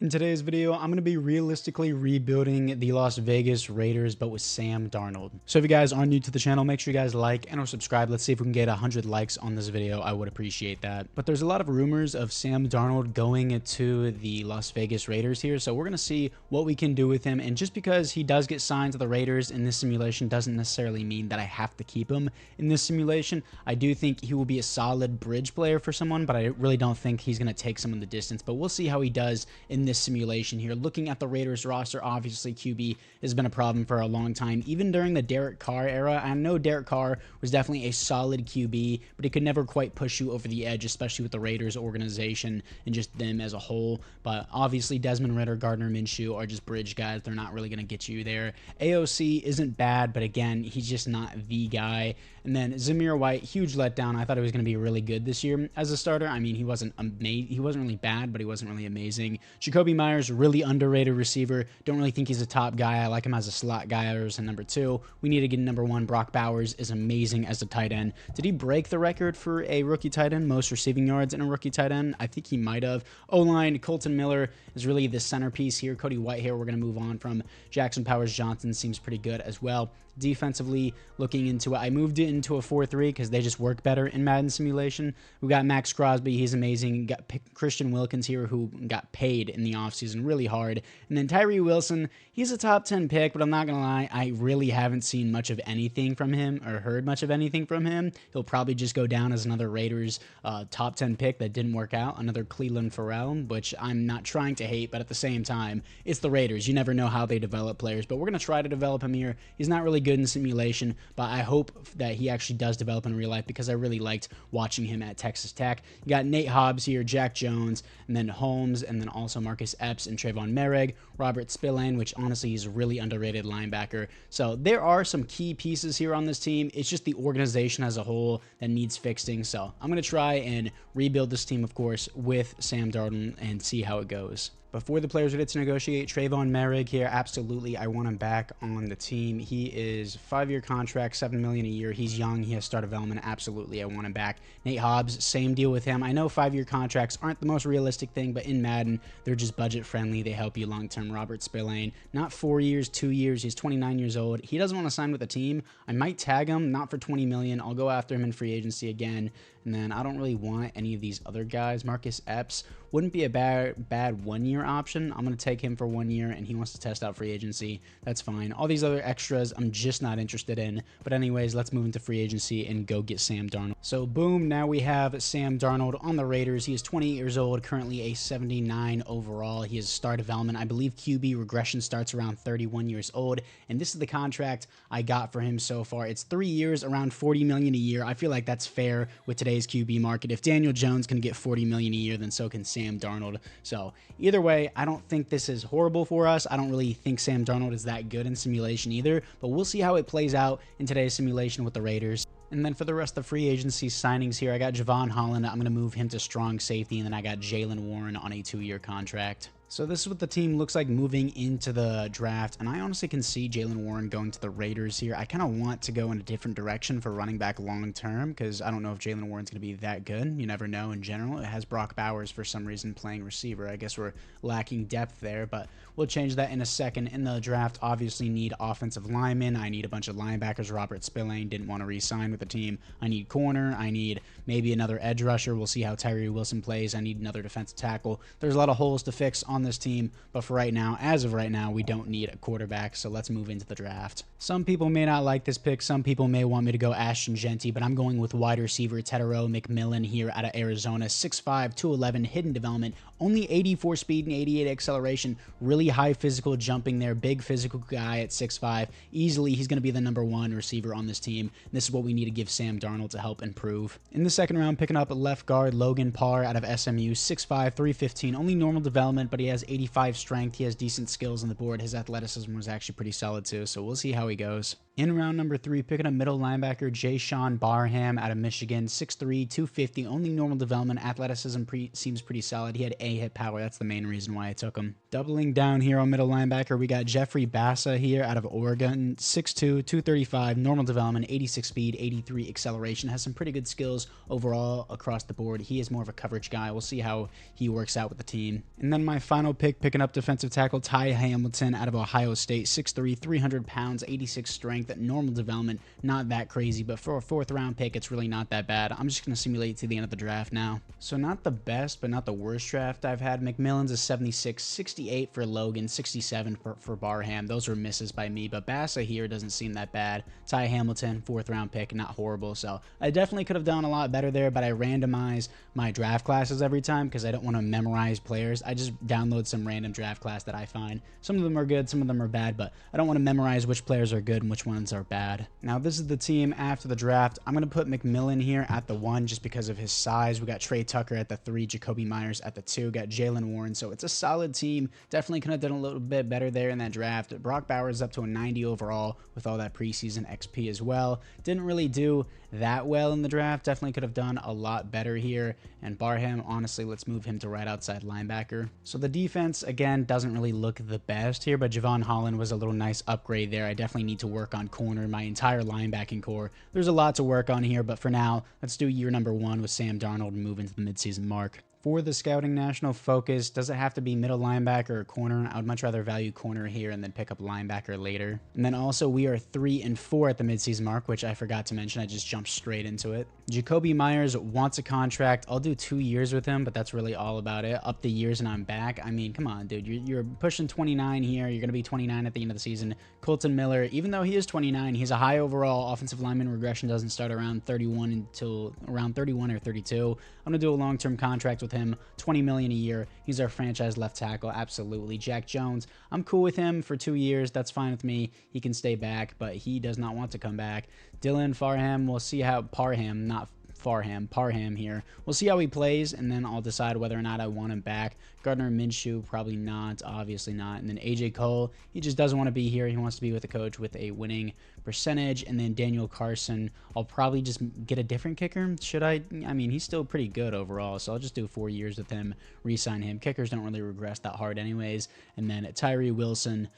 In today's video, I'm going to be realistically rebuilding the Las Vegas Raiders, but with Sam Darnold. So if you guys are new to the channel, make sure you guys like and or subscribe. Let's see if we can get 100 likes on this video. I would appreciate that. But there's a lot of rumors of Sam Darnold going to the Las Vegas Raiders here. So we're going to see what we can do with him. And just because he does get signed to the Raiders in this simulation doesn't necessarily mean that I have to keep him in this simulation. I do think he will be a solid bridge player for someone, but I really don't think he's going to take someone the distance. But we'll see how he does in this simulation here. Looking at the Raiders roster, obviously QB has been a problem for a long time, even during the Derek Carr era. I know Derek Carr was definitely a solid QB, but he could never quite push you over the edge, especially with the Raiders organization and just them as a whole. But obviously Desmond Ridder, Gardner Minshew are just bridge guys. They're not really going to get you there. AOC isn't bad, but again, he's just not the guy. And then Zamir White, huge letdown. I thought he was going to be really good this year as a starter. I mean, he wasn't really bad, but he wasn't really amazing. Jacoby Myers, really underrated receiver. Don't really think he's a top guy. I like him as a slot guy or as a number 2. We need to get number 1. Brock Bowers is amazing as a tight end. Did he break the record for a rookie tight end, most receiving yards in a rookie tight end? I think he might have. O-line, Colton Miller is really the centerpiece here. Cody Whitehair, we're going to move on from. Jackson Powers-Johnson seems pretty good as well. Defensively, looking into it, I moved it into a 4-3 because they just work better in Madden simulation. We got Max Crosby, he's amazing. Got Christian Wilkins here, who got paid in the offseason really hard. And then Tyree Wilson, he's a top 10 pick, but I'm not going to lie, I really haven't seen much of anything from him or heard much of anything from him. He'll probably just go down as another Raiders top 10 pick that didn't work out, another Cleveland Farrell, which I'm not trying to hate, but at the same time, it's the Raiders. You never know how they develop players, but we're going to try to develop him here. He's not really good in simulation, but I hope that he actually does develop in real life because I really liked watching him at Texas Tech. You got Nate Hobbs here, Jack Jones, and then Holmes, and then also Marcus Epps and Trayvon Merrick, Robert Spillane, which honestly is a really underrated linebacker. So there are some key pieces here on this team. It's just the organization as a whole that needs fixing. So I'm going to try and rebuild this team, of course, with Sam Darnold and see how it goes. Before the players ready to negotiate, Trayvon Merrick here, absolutely, I want him back on the team. He is 5-year contract, $7 million a year. He's young, he has star development, absolutely, I want him back. Nate Hobbs, same deal with him. I know 5-year contracts aren't the most realistic thing, but in Madden, they're just budget friendly. They help you long term. Robert Spillane, not 4 years, 2 years. He's 29 years old. He doesn't want to sign with the team. I might tag him, not for 20 million. I'll go after him in free agency again. And then I don't really want any of these other guys. Marcus Epps wouldn't be a bad 1-year option. I'm going to take him for 1 year, and he wants to test out free agency. That's fine. All these other extras, I'm just not interested in. But anyways, let's move into free agency and go get Sam Darnold. So boom, now we have Sam Darnold on the Raiders. He is 28 years old, currently a 79 overall. He is star development. I believe QB regression starts around 31 years old, and this is the contract I got for him so far. It's 3 years, around $40 million a year. I feel like that's fair with today's QB market. If Daniel Jones can get $40 million a year, then so can Sam Darnold. So either way, I don't think this is horrible for us. I don't really think Sam Darnold is that good in simulation either, but we'll see how it plays out in today's simulation with the Raiders. And then for the rest of the free agency signings here, I got Javon Holland. I'm going to move him to strong safety, and then I got Jalen Warren on a 2-year contract. So this is what the team looks like moving into the draft, and I honestly can see Jalen Warren going to the Raiders here. I kind of want to go in a different direction for running back long term because I don't know if Jalen Warren's going to be that good. You never know in general. It has Brock Bowers for some reason playing receiver. I guess we're lacking depth there, but we'll change that in a second. In the draft, obviously need offensive linemen. I need a bunch of linebackers. Robert Spillane didn't want to re-sign with the team. I need corner. I need maybe another edge rusher. We'll see how Tyree Wilson plays. I need another defensive tackle. There's a lot of holes to fix on this team, but for right now, as of right now, we don't need a quarterback, so let's move into the draft. Some people may not like this pick. Some people may want me to go Ashton Genty, but I'm going with wide receiver Tedero McMillan here out of Arizona. 6'5", 211, hidden development, only 84 speed and 88 acceleration, really high physical jumping there, big physical guy at 6'5". Easily, he's going to be the number 1 receiver on this team. This is what we need to give Sam Darnold to help improve. In the second round, picking up left guard Logan Parr out of SMU, 6'5", 315, only normal development, but he has 85 strength. He has decent skills on the board. His athleticism was actually pretty solid too, so we'll see how he goes. In round number 3, picking up middle linebacker Jayshon Barham out of Michigan, 6'3", 250, only normal development. Athleticism seems pretty solid. He had A-hit power. That's the main reason why I took him. Doubling down here on middle linebacker, we got Jeffrey Bassa here out of Oregon, 6'2", 235, normal development, 86 speed, 83 acceleration. Has some pretty good skills overall across the board. He is more of a coverage guy. We'll see how he works out with the team. And then my final pick, picking up defensive tackle Ty Hamilton out of Ohio State, 6'3", 300 pounds, 86 strength, normal development, not that crazy, but for a 4th round pick, it's really not that bad. I'm just going to simulate to the end of the draft now. So not the best, but not the worst draft I've had. McMillan's a 76, 68 for Logan, 67 for Barham. Those were misses by me, but Bassa here doesn't seem that bad. Ty Hamilton, 4th round pick, not horrible. So I definitely could have done a lot better there, but I randomize my draft classes every time because I don't want to memorize players. I just download some random draft class that I find. Some of them are good, some of them are bad, but I don't want to memorize which players are good and which ones are bad. Now this is the team after the draft. I'm going to put McMillan here at the 1 just because of his size. We got Trey Tucker at the 3, Jacoby Myers at the 2, got Jalen Warren. So it's a solid team. Definitely could have done a little bit better there in that draft. Brock Bowers up to a 90 overall with all that preseason XP as well. Didn't really do that well in the draft. Definitely could have done a lot better here. And Barham, honestly, let's move him to right outside linebacker. So the defense, again, doesn't really look the best here, but Javon Holland was a little nice upgrade there. I definitely need to work on corner, my entire linebacking core. There's a lot to work on here, but for now, let's do year number 1 with Sam Darnold and move into the midseason mark. For the scouting national focus, does it have to be middle linebacker or corner? I would much rather value corner here and then pick up linebacker later. And then also we are 3 and 4 at the midseason mark, which I forgot to mention. I just jumped straight into it. Jacoby Myers wants a contract. I'll do 2 years with him, but that's really all about it. Up the years and I'm back. I mean, come on, dude. You're pushing 29 here. You're going to be 29 at the end of the season. Colton Miller, even though he is 29, he's a high overall. Offensive lineman regression doesn't start around 31 until around 31 or 32. I'm going to do a long-term contract with him, $20 million a year. He's our franchise left tackle, absolutely. Jack Jones, I'm cool with him for 2 years. That's fine with me. He can stay back, but he does not want to come back. Dylan Farham, we'll see how Parham, not Parham here. We'll see how he plays, and then I'll decide whether or not I want him back. Gardner Minshew, probably not, obviously not. And then AJ Cole, he just doesn't want to be here. He wants to be with a coach with a winning percentage. And then Daniel Carson, I'll probably just get a different kicker. Should I? I mean, he's still pretty good overall, so I'll just do 4 years with him, re-sign him. Kickers don't really regress that hard anyways. And then Tyree Wilson,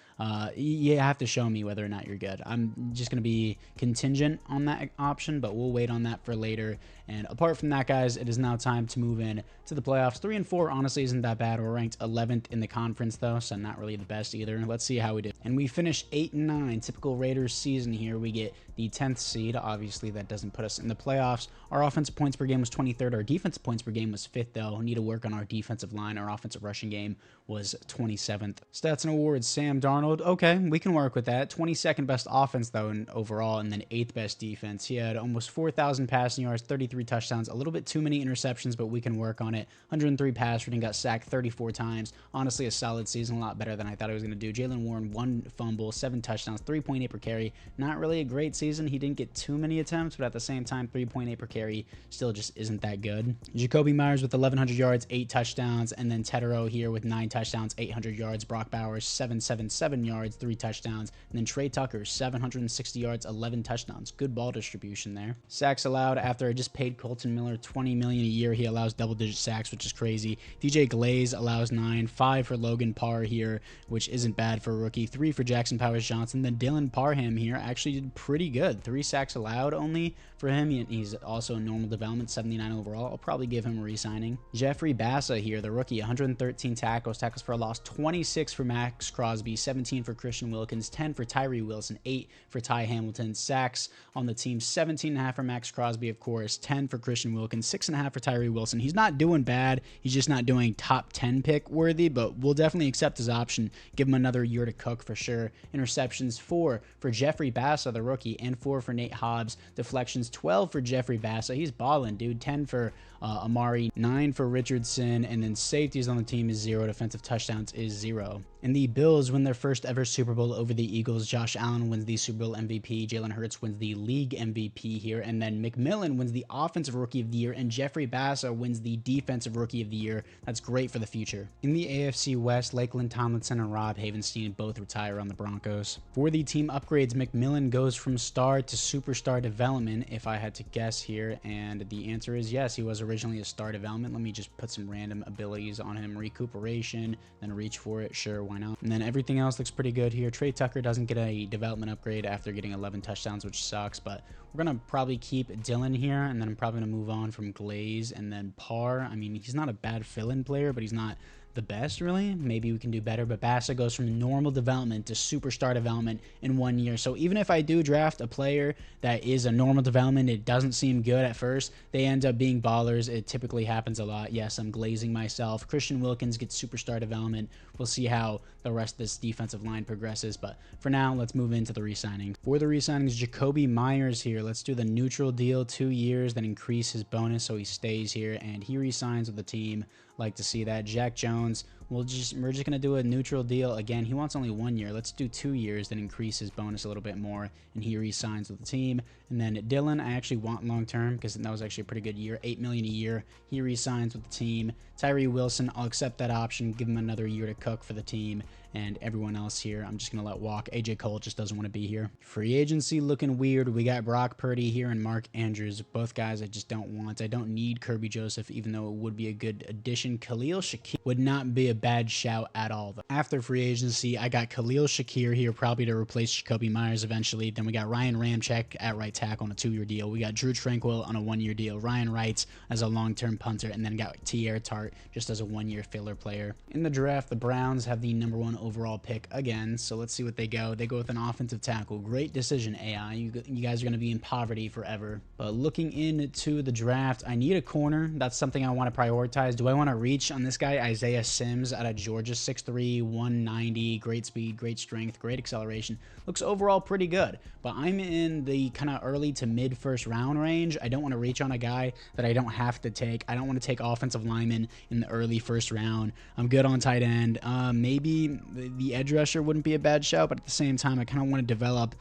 you have to show me whether or not you're good. I'm just going to be contingent on that option, but we'll wait on that for later. And apart from that, guys, it is now time to move in to the playoffs. 3 and 4 honestly isn't that bad. We're ranked 11th in the conference though, so not really the best either. Let's see how we do. And we finished 8 and 9. Typical Raiders season here. We get the 10th seed. Obviously, that doesn't put us in the playoffs. Our offensive points per game was 23rd. Our defensive points per game was 5th though. We need to work on our defensive line. Our offensive rushing game was 27th. Stats and awards, Sam Darnold. Okay, we can work with that. 22nd best offense though in overall, and then 8th best defense. He had almost 4,000 passing yards, 33 touchdowns, a little bit too many interceptions, but we can work on it. 103 pass rating, got sacked 34 times. Honestly, a solid season, a lot better than I thought I was going to do. Jalen Warren, 1 fumble, 7 touchdowns, 3.8 per carry. Not really a great season. He didn't get too many attempts, but at the same time, 3.8 per carry still just isn't that good. Jacoby Myers with 1,100 yards, 8 touchdowns, and then Tetero here with 9 touchdowns, 800 yards. Brock Bowers, 777 yards, 3 touchdowns, and then Trey Tucker, 760 yards, 11 touchdowns. Good ball distribution there. Sacks allowed after I just paid Colton Miller $20 million a year. He allows double-digit sacks, which is crazy. DJ Glaze allows 9, 5 for Logan Parr here, which isn't bad for a rookie. 3 for Jackson Powers-Johnson. Then Dylan Parham here actually did pretty good. 3 sacks allowed only for him. He's also a normal development, 79 overall. I'll probably give him a re-signing. Jeffrey Bassa here, the rookie, 113 tackles for a loss, 26 for Max Crosby, 17 for Christian Wilkins, 10 for Tyree Wilson, 8 for Ty Hamilton. Sacks on the team, 17.5 for Max Crosby, of course, 10 for Christian Wilkins, 6.5 for Tyree Wilson. He's not doing bad. He's just not doing top 10 pick worthy, but we'll definitely accept his option. Give him another year to cook for sure. Interceptions, 4 for Jeffrey Bassa, the rookie, and 4 for Nate Hobbs. Deflections, 12 for Jeffrey Bassa. He's balling, dude. 10 for Amari, 9 for Richardson, and then safeties on the team is 0. Defensive touchdowns is 0. And the Bills win their first ever Super Bowl over the Eagles. Josh Allen wins the Super Bowl MVP. Jalen Hurts wins the league MVP here. And then McMillan wins the Offensive Rookie of the Year, and Jeffrey Bassa wins the Defensive Rookie of the Year. That's great for the future. In the AFC West, Lakeland Tomlinson and Rob Havenstein both retire on the Broncos. For the team upgrades, McMillan goes from star to superstar development, if I had to guess here, and the answer is yes, he was originally a star development. Let me just put some random abilities on him. Recuperation, then reach for it, sure, why not? And then everything else looks pretty good here. Trey Tucker doesn't get a development upgrade after getting 11 touchdowns, which sucks, but we're going to probably keep Dylan here, and then I'm probably going to move on from Glaze and then Parr. I mean, he's not a bad fill-in player, but he's not the best, really. Maybe we can do better, but Bassa goes from normal development to superstar development in 1 year. So even if I do draft a player that is a normal development, it doesn't seem good at first, they end up being ballers. It typically happens a lot. Yes, I'm glazing myself. Christian Wilkins gets superstar development. We'll see how the rest of this defensive line progresses, but for now, let's move into the re-signing. For the re-signings, Jacoby Myers here. Let's do the neutral deal, 2 years, then increase his bonus so he stays here, and he re-signs with the team. Like to see that. Jack Jones, we're just gonna do a neutral deal again. He wants only 1 year. Let's do 2 years, then increase his bonus a little bit more, and he re-signs with the team. And then Dylan, I actually want long term because that was actually a pretty good year, $8 million a year. He re-signs with the team. Tyree Wilson, I'll accept that option, give him another year to cook for the team. And everyone else here, I'm just gonna let walk. AJ Cole just doesn't want to be here. Free agency looking weird. We got Brock Purdy here and Mark Andrews, both guys I just don't want. I don't need Kirby Joseph, even though it would be a good addition. Khalil Shakir would not be a bad shout at all. After free agency, I got Khalil Shakir here, probably to replace Jacoby Myers eventually. Then we got Ryan Ramczyk at right tackle on a 2-year deal. We got Drew Tranquill on a 1-year deal. Ryan Wrights as a long-term punter, and then got Tierre Tart just as a 1-year filler player. In the draft, the Browns have the #1 overall pick again, so let's see what they go. They go with an offensive tackle. Great decision, AI. You guys are going to be in poverty forever. But looking into the draft, I need a corner. That's something I want to prioritize. Do I want to reach on this guy, Isaiah Sims out of Georgia, 6'3", 190, great speed, great strength, great acceleration. Looks overall pretty good, but I'm in the kind of early to mid first round range. I don't want to reach on a guy that I don't have to take. I don't want to take offensive linemen in the early first round. I'm good on tight end. Maybe the edge rusher wouldn't be a bad shout, but at the same time, I kind of want to develop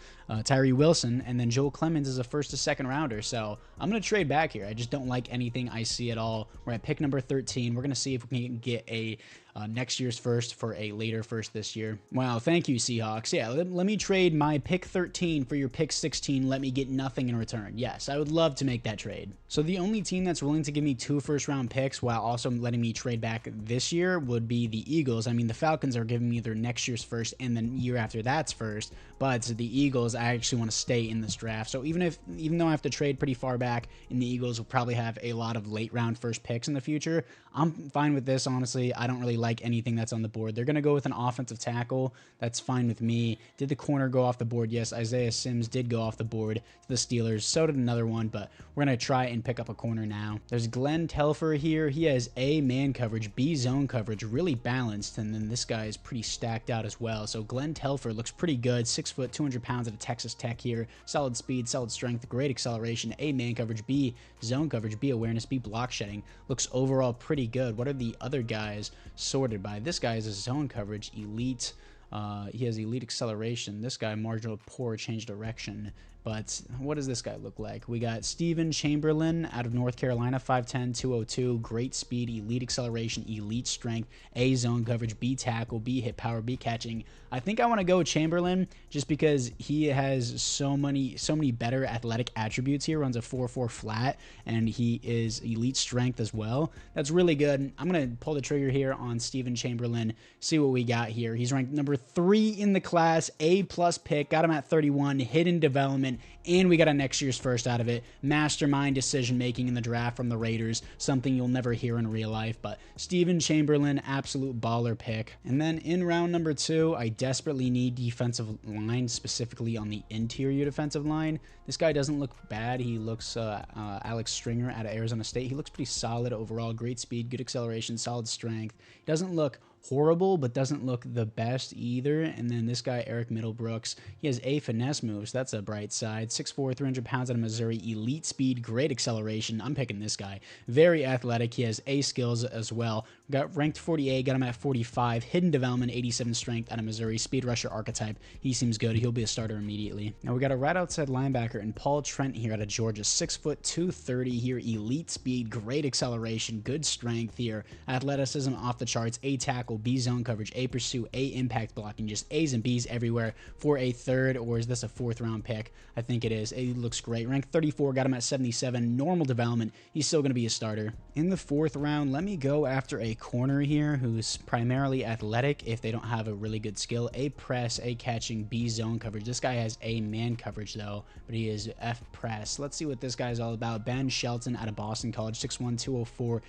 Tyree Wilson, and then Joel Clemens is a first to second rounder, so I'm going to trade back here. I just don't like anything I see at all. We're at pick number 13. We're going to see if we can get a next year's first for a later first this year. Wow, thank you, Seahawks. Yeah, let me trade my pick 13 for your pick 16. Let me get nothing in return. Yes, I would love to make that trade. So the only team that's willing to give me 2 first-round picks while also letting me trade back this year would be the Eagles. I mean, the Falcons are giving me their next year's first and the year after that's first, but the Eagles, I actually want to stay in this draft. So even though I have to trade pretty far back, and the Eagles will probably have a lot of late-round first picks in the future, I'm fine with this, honestly. I don't really like anything that's on the board. They're going to go with an offensive tackle. That's fine with me. Did the corner go off the board? Yes, Isaiah Sims did go off the board to the Steelers. So did another one, but we're going to try and pick up a corner now. There's Glenn Telfer here. He has A, man coverage, B, zone coverage, really balanced, and then this guy is pretty stacked out as well. So Glenn Telfer looks pretty good. 6 foot, 200 pounds at a Texas Tech here. Solid speed, solid strength, great acceleration. A, man coverage, B, zone coverage, B, awareness, B, block shedding. Looks overall pretty good. What are the other guys sorted by? This guy is a zone coverage, elite. He has elite acceleration. This guy, marginal poor, change direction. But what does this guy look like? We got Steven Chamberlain out of North Carolina, 5'10", 202, great speed, elite acceleration, elite strength, A, zone coverage, B, tackle, B, hit power, B, catching. I think I want to go with Chamberlain just because he has so many better athletic attributes here. Runs a 4.4 flat, and he is elite strength as well. That's really good. I'm going to pull the trigger here on Steven Chamberlain, see what we got here. He's ranked number 3 in the class, A+ pick, got him at 31, hidden development, and we got a next year's first out of it. Mastermind decision-making in the draft from the Raiders, something you'll never hear in real life, but Steven Chamberlain, absolute baller pick. And then in round number 2, I desperately need defensive line, specifically on the interior defensive line. This guy doesn't look bad. He looks Alex Stringer out of Arizona State. He looks pretty solid overall, great speed, good acceleration, solid strength. He doesn't look horrible, but doesn't look the best either. And then this guy, Eric Middlebrooks, he has a finesse move, so that's a bright side. 6'4", 300 pounds out of Missouri, elite speed, great acceleration. I'm picking this guy. Very athletic. He has A skills as well. Got ranked 48, got him at 45. Hidden development, 87 strength out of Missouri. Speed rusher archetype. He seems good. He'll be a starter immediately. Now we got a right outside linebacker in Paul Trent here out of Georgia. 6 foot 230 here. Elite speed, great acceleration, good strength here. Athleticism off the charts. A tackle, B zone coverage, A pursuit, A impact blocking. Just A's and B's everywhere for a third, or is this a 4th round pick? I think it is. A looks great. Ranked 34, got him at 77. Normal development. He's still going to be a starter. In the 4th round, let me go after a corner here who's primarily athletic if they don't have a really good skill. A press, A catching, B zone coverage. This guy has A man coverage though, but he is F press. Let's see what this guy's all about. Ben Shelton out of Boston College, 6'1", 204.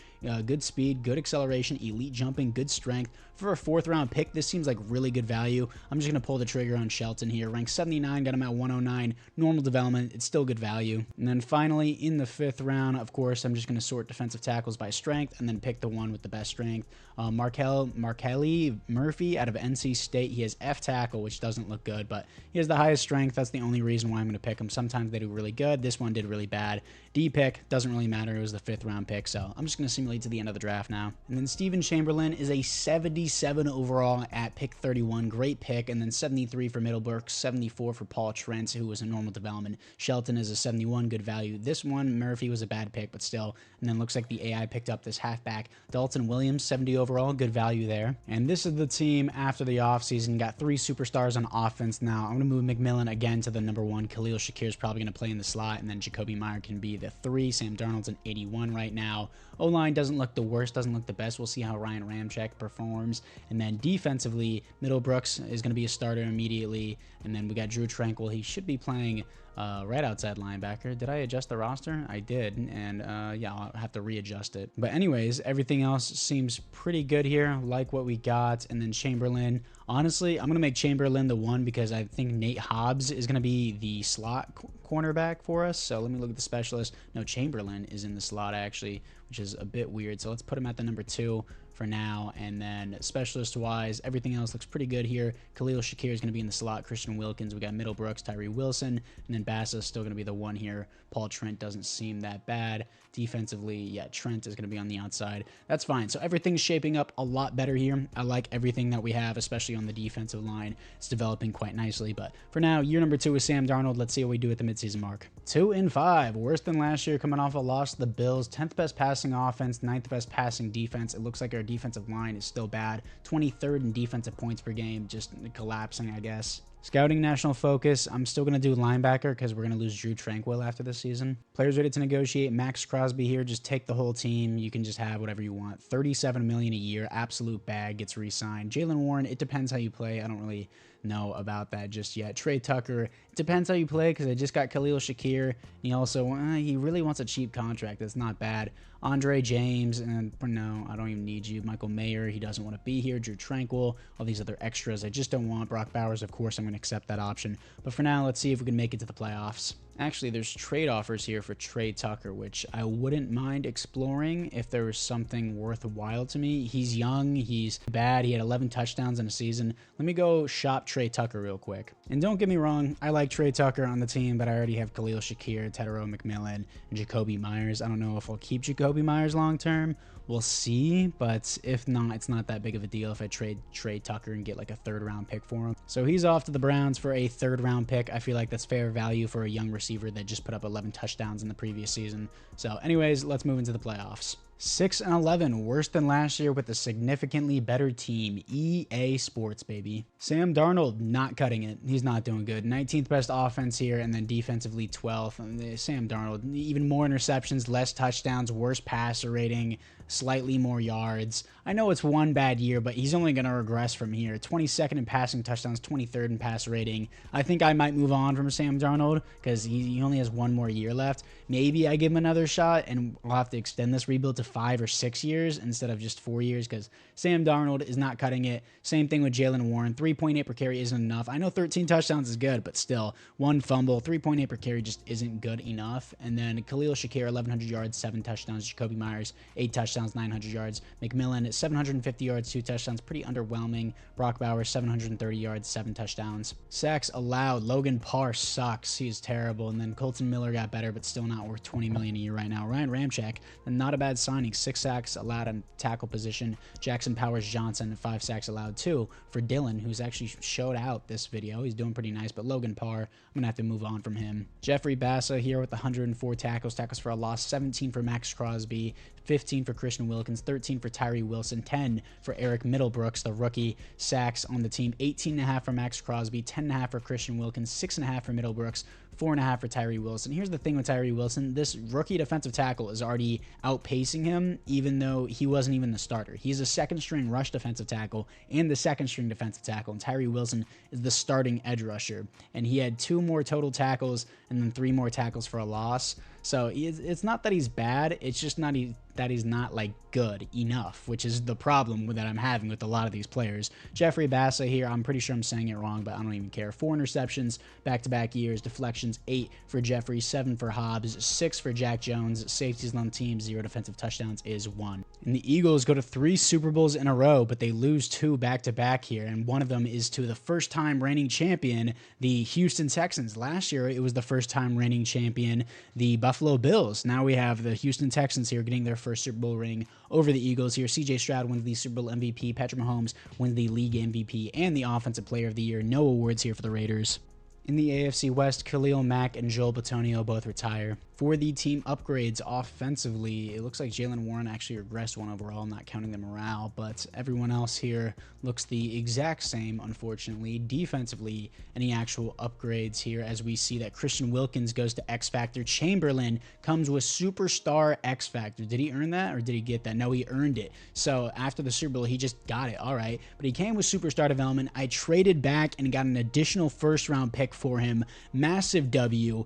Good speed, good acceleration, elite jumping, good strength. For a 4th round pick, this seems like really good value. I'm just going to pull the trigger on Shelton here. Ranked 79, got him at 109. Normal development, it's still good value. And then finally, in the 5th round, of course, I'm just going to sort defensive tackles by strength and then pick the one with the best strength. Markelly Murphy out of NC State. He has F tackle, which doesn't look good, but he has the highest strength. That's the only reason why I'm going to pick him. Sometimes they do really good. This one did really bad. D pick, doesn't really matter. It was the 5th round pick, so I'm just going to simulate to the end of the draft now. And then Steven Chamberlain is a 77 overall at pick 31. Great pick. And then 73 for Middlebrooks, 74 for Paul Trent, who was a normal development. Shelton is a 71, good value. This one, Murphy was a bad pick, but still. And then looks like the AI picked up this halfback. Dalton Williams, 70 overall, good value there. And this is the team after the offseason. Got 3 superstars on offense now. I'm going to move McMillan again to the number 1. Khalil Shakir is probably going to play in the slot, and then Jacoby Meyer can be the 3. Sam Darnold's an 81 right now. O-line doesn't look the worst, doesn't look the best. We'll see how Ryan Ramczyk performs. And then defensively, Middlebrooks is going to be a starter immediately. And then we got Drew Tranquil. He should be playing right outside linebacker. Did I adjust the roster? I did, and yeah, I'll have to readjust it. But anyways, everything else seems pretty good here. Like what we got. And then Chamberlain. Honestly, I'm going to make Chamberlain the 1 because I think Nate Hobbs is going to be the slot cornerback for us. So let me look at the specialist. No, Chamberlain is in the slot actually, which is a bit weird. So let's put him at the number 2 for now. And then specialist-wise, everything else looks pretty good here. Khalil Shakir is going to be in the slot. Christian Wilkins, we got Middlebrooks, Tyree Wilson, and then Bassa is still going to be the 1 here. Paul Trent doesn't seem that bad. Defensively, yeah, Trent is going to be on the outside. That's fine. So everything's shaping up a lot better here. I like everything that we have, especially on the defensive line. It's developing quite nicely. But for now, year number 2 is Sam Darnold. Let's see what we do at the midseason mark. 2-5, worse than last year, coming off a loss to the Bills. 10th best passing offense, 9th best passing defense. It looks like our defensive line is still bad. 23rd in defensive points per game, just collapsing, I guess. Scouting national focus, I'm still going to do linebacker because we're going to lose Drew Tranquil after this season. Players ready to negotiate. Max Crosby here, just take the whole team. You can just have whatever you want. $37 million a year, absolute bag, gets re-signed. Jalen Warren, it depends how you play. I don't really know about that just yet. Trey Tucker, it depends how you play because I just got Khalil Shakir. He also, he really wants a cheap contract. That's not bad. Andre James, and no, I don't even need you. Michael Mayer, he doesn't want to be here. Drew Tranquil, all these other extras I just don't want. Brock Bowers, of course, I'm going to accept that option. But for now, let's see if we can make it to the playoffs. Actually, there's trade offers here for Trey Tucker, which I wouldn't mind exploring if there was something worthwhile to me. He's young. He's bad. He had 11 touchdowns in a season. Let me go shop Trey Tucker real quick. And don't get me wrong, I like Trey Tucker on the team, but I already have Khalil Shakir, Tedero McMillan, and Jacoby Myers. I don't know if I'll keep Jacoby Myers long term. We'll see, but if not, it's not that big of a deal if I trade Trey Tucker and get like a 3rd round pick for him. So he's off to the Browns for a 3rd round pick. I feel like that's fair value for a young receiver that just put up 11 touchdowns in the previous season. So anyways, let's move into the playoffs. 6-11, worse than last year with a significantly better team. EA Sports, baby. Sam Darnold, not cutting it. He's not doing good. 19th best offense here, and then defensively 12th. And Sam Darnold, even more interceptions, less touchdowns, worse passer rating, slightly more yards. I know it's one bad year, but he's only going to regress from here. 22nd in passing touchdowns, 23rd in pass rating. I think I might move on from Sam Darnold because he only has 1 more year left. Maybe I give him another shot, and we'll have to extend this rebuild to 5 or 6 years instead of just 4 years because Sam Darnold is not cutting it. Same thing with Jalen Warren. 3.8 per carry isn't enough. I know 13 touchdowns is good, but still, 1 fumble, 3.8 per carry just isn't good enough. And then Khalil Shakir, 1,100 yards, 7 touchdowns. Jacoby Myers, 8 touchdowns. touchdowns, 900 yards. McMillan, 750 yards, 2 touchdowns. Pretty underwhelming. Brock Bowers, 730 yards, 7 touchdowns. Sacks allowed. Logan Parr sucks. He's terrible. And then Colton Miller got better, but still not worth $20 million a year right now. Ryan Ramczyk, not a bad signing. 6 sacks allowed on tackle position. Jackson Powers Johnson, 5 sacks allowed too for Dylan, who's actually showed out this video. He's doing pretty nice, but Logan Parr, I'm going to have to move on from him. Jeffrey Bassa here with 104 tackles for a loss, 17 for Max Crosby, 15 for Christian Wilkins, 13 for Tyree Wilson, 10 for Eric Middlebrooks, the rookie. Sacks on the team, 18.5 for Max Crosby, 10.5 for Christian Wilkins, 6.5 for Middlebrooks, 4.5 for Tyree Wilson. Here's the thing with Tyree Wilson. This rookie defensive tackle is already outpacing him, even though he wasn't even the starter. He's a second-string rush defensive tackle and the second-string defensive tackle, and Tyree Wilson is the starting edge rusher. And he had 2 more total tackles and then 3 more tackles for a loss. So it's not that he's bad. It's just that he's not like good enough, which is the problem that I'm having with a lot of these players. Jeffrey Bassa here, I'm pretty sure I'm saying it wrong, but I don't even care. 4 interceptions, back-to-back years, deflections, 8 for Jeffrey, 7 for Hobbs, 6 for Jack Jones, safeties on the team, 0 defensive touchdowns is 1. And the Eagles go to 3 Super Bowls in a row, but they lose 2 back-to-back here, and one of them is to the first-time reigning champion, the Houston Texans. Last year, it was the first-time reigning champion, the Buffalo Bills. Now we have the Houston Texans here getting their first Super Bowl ring over the Eagles here. CJ Stroud wins the Super Bowl MVP. Patrick Mahomes wins the league MVP and the Offensive Player of the Year. No awards here for the Raiders. In the AFC West, Khalil Mack and Joel Bitonio both retire. For the team upgrades offensively, it looks like Jaylen Warren actually regressed 1 overall, not counting the morale, but everyone else here looks the exact same, unfortunately. Defensively, any actual upgrades here, as we see that Christian Wilkins goes to X Factor. Chamberlain comes with Superstar X Factor. Did he earn that or did he get that? No, he earned it. So after the Super Bowl, he just got it. All right. But he came with Superstar Development. I traded back and got an additional first-round pick for him. Massive W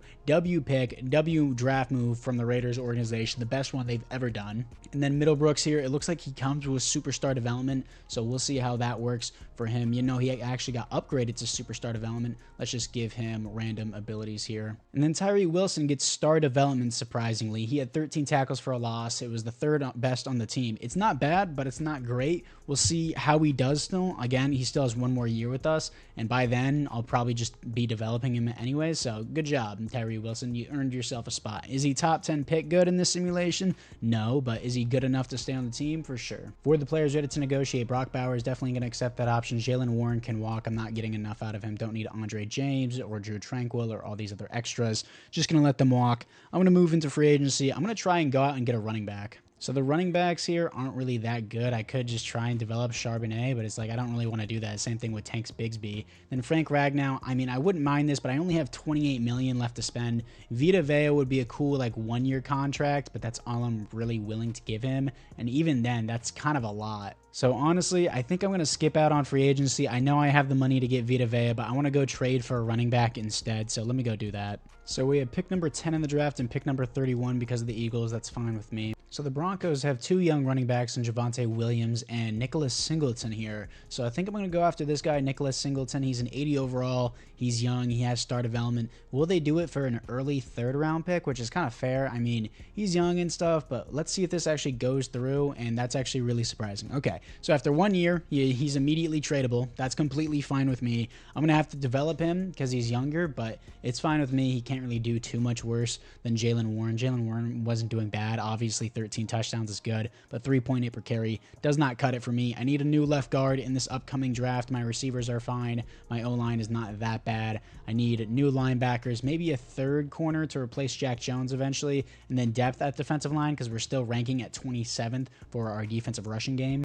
pick, W draft move from the Raiders organization, the best one they've ever done. And then Middlebrooks here, it looks like he comes with Superstar Development, so we'll see how that works for him. You know, he actually got upgraded to Superstar Development. Let's just give him random abilities here. And then Tyree Wilson gets Star Development, surprisingly. He had 13 tackles for a loss. It was the 3rd best on the team. It's not bad, but it's not great. We'll see how he does still. Again, he still has 1 more year with us, and by then, I'll probably just be developing him anyway, so good job, Tyree Wilson. You earned yourself a spot. Is he top 10 pick good in this simulation? No, but is he good enough to stay on the team? For sure. For the players ready to negotiate, Brock Bowers definitely going to accept that option. Jaylen Warren can walk. I'm not getting enough out of him. Don't need Andre James or Drew Tranquill or all these other extras. Just going to let them walk. I'm going to move into free agency. I'm going to try and go out and get a running back. So the running backs here aren't really that good. I could just try and develop Charbonnet, but it's like I don't really want to do that. Same thing with Tanks Bigsby. Then Frank Ragnow, I mean, I wouldn't mind this, but I only have $28 million left to spend. Vita Vea would be a cool like 1-year contract, but that's all I'm really willing to give him. And even then, that's kind of a lot. So honestly, I think I'm going to skip out on free agency. I know I have the money to get Vita Vea, but I want to go trade for a running back instead. So let me go do that. So we have pick number 10 in the draft and pick number 31 because of the Eagles. That's fine with me. So the Broncos have 2 young running backs in Javonte Williams and Nicholas Singleton here. So I think I'm going to go after this guy, Nicholas Singleton. He's an 80 overall. He's young. He has star development. Will they do it for an early 3rd round pick, which is kind of fair? I mean, he's young and stuff, but let's see if this actually goes through, and that's actually really surprising. Okay, so after 1 year, he's immediately tradable. That's completely fine with me. I'm going to have to develop him because he's younger, but it's fine with me. He can't really do too much worse than Jaylen Warren. Jaylen Warren wasn't doing bad. Obviously, 13 touchdowns is good, but 3.8 per carry does not cut it for me. I need a new left guard in this upcoming draft. My receivers are fine. My O-line is not that bad. I need new linebackers, maybe a 3rd corner to replace Jack Jones eventually, and then depth at defensive line because we're still ranking at 27th for our defensive rushing game.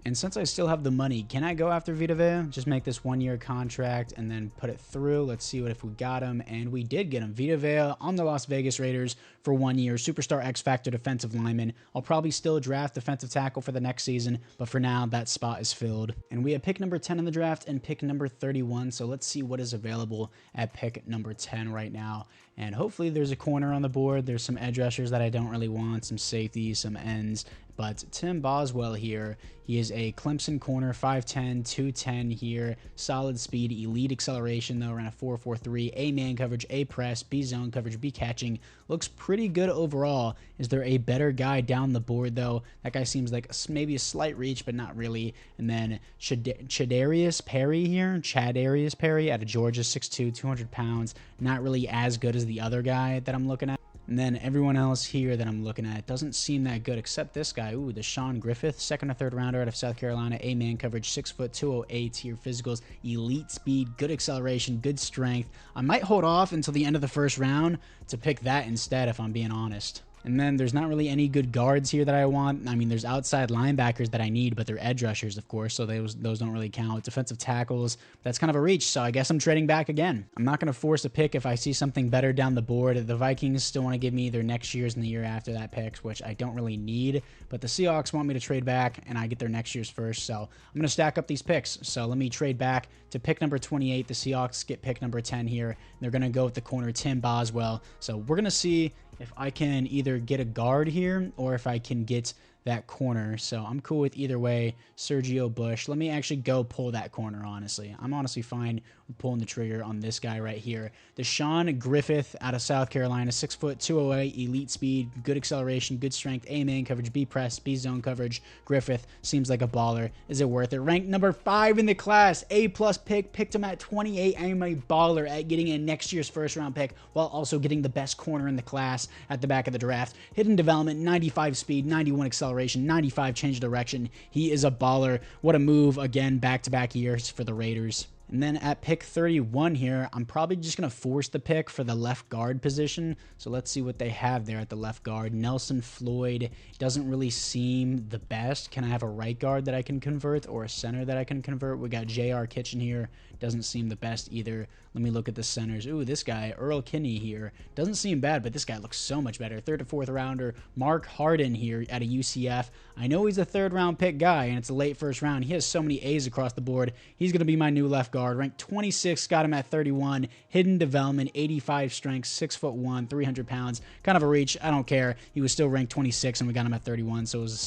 And since I still have the money, can I go after Vita Vea? Just make this 1-year contract and then put it through. Let's see what if we got him. And we did get him. Vita Vea on the Las Vegas Raiders for 1 year. Superstar X Factor defensive lineman. I'll probably still draft defensive tackle for the next season, but for now, that spot is filled. And we have pick number 10 in the draft and pick number 31. So let's see what is available at pick number 10 right now. And hopefully there's a corner on the board. There's some edge rushers that I don't really want, some safeties, some ends. But Tim Boswell here, he is a Clemson corner, 5'10", 210 here, solid speed, elite acceleration though, around a 4.43, A man coverage, A press, B zone coverage, B catching. Looks pretty good overall. Is there a better guy down the board though? That guy seems like maybe a slight reach, but not really. And then Chadarius Perry here, Chadarius Perry out of Georgia, 6'2", 200 pounds. Not really as good as the other guy that I'm looking at. And then everyone else here that I'm looking at doesn't seem that good except this guy. Ooh, Deshaun Griffith, second or third rounder out of South Carolina. A-man coverage, 6 foot, 208 tier physicals, elite speed, good acceleration, good strength. I might hold off until the end of the first round to pick that instead if I'm being honest. And then there's not really any good guards here that I want. I mean, there's outside linebackers that I need, but they're edge rushers, of course, so those don't really count. Defensive tackles, that's kind of a reach, so I guess I'm trading back again. I'm not going to force a pick if I see something better down the board. The Vikings still want to give me their next year's and the year after that picks, which I don't really need, but the Seahawks want me to trade back, and I get their next year's first, so I'm going to stack up these picks. So let me trade back to pick number 28. The Seahawks get pick number 10 here. They're going to go with the corner Tim Boswell, so we're going to see if I can either get a guard here or if I can get that corner. So I'm cool with either way. Sergio Bush. Let me actually go pull that corner, honestly. I'm honestly fine with pulling the trigger on this guy right here. Deshaun Griffith out of South Carolina, 6 foot, 208, elite speed, good acceleration, good strength, A-man coverage, B press, B zone coverage. Griffith seems like a baller. Is it worth it? Ranked number 5 in the class, A+ pick, picked him at 28. I am a baller at getting a next year's first round pick while also getting the best corner in the class at the back of the draft. Hidden development, 95 speed, 91 acceleration, 95 change of direction. He is a baller. What a move again, back-to-back years for the Raiders. And then at pick 31 here, I'm probably just going to force the pick for the left guard position. So let's see what they have there at the left guard. Nelson Floyd doesn't really seem the best. Can I have a right guard that I can convert or a center that I can convert? We got J.R. Kitchen here. Doesn't seem the best either. Let me look at the centers. Ooh, this guy, Earl Kinney here. Doesn't seem bad, but this guy looks so much better. Third to fourth rounder. Mark Harden here at a UCF. I know he's a third round pick guy, and it's a late first round. He has so many A's across the board. He's going to be my new left guard. Ranked 26, got him at 31. Hidden development, 85 strength, 6'1", 300 pounds. Kind of a reach. I don't care. He was still ranked 26, and we got him at 31, so it was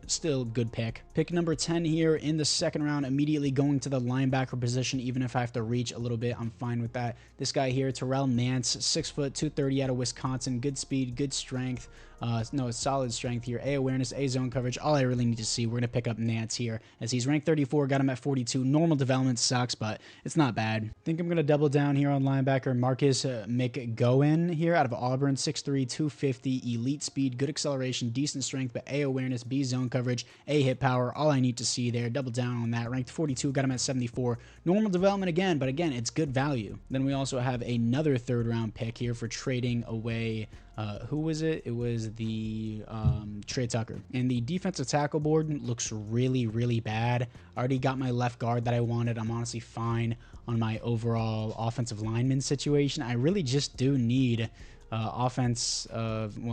still good pick. Pick number 10 here in the second round, immediately going to the linebacker position, even if I have to reach a little bit, I'm fine with that. This guy here, Terrell Nance, 6 foot, 230 out of Wisconsin. Good speed, good strength. No, solid strength here. A awareness, A zone coverage. All I really need to see. We're going to pick up Nance here as he's ranked 34. Got him at 42. Normal development sucks, but it's not bad. I think I'm going to double down here on linebacker. Marcus McGowan here out of Auburn. 6'3", 250. Elite speed, good acceleration, decent strength, but A awareness, B zone coverage, A hit power. All I need to see there. Double down on that. Ranked 42. Got him at 74. Normal development again, but again, it's good value. Then we also have another third round pick here for trading away. Who was it? It was the Trey Tucker. And the defensive tackle board looks really, really bad. I already got my left guard that I wanted. I'm honestly fine on my overall offensive lineman situation. I really just do need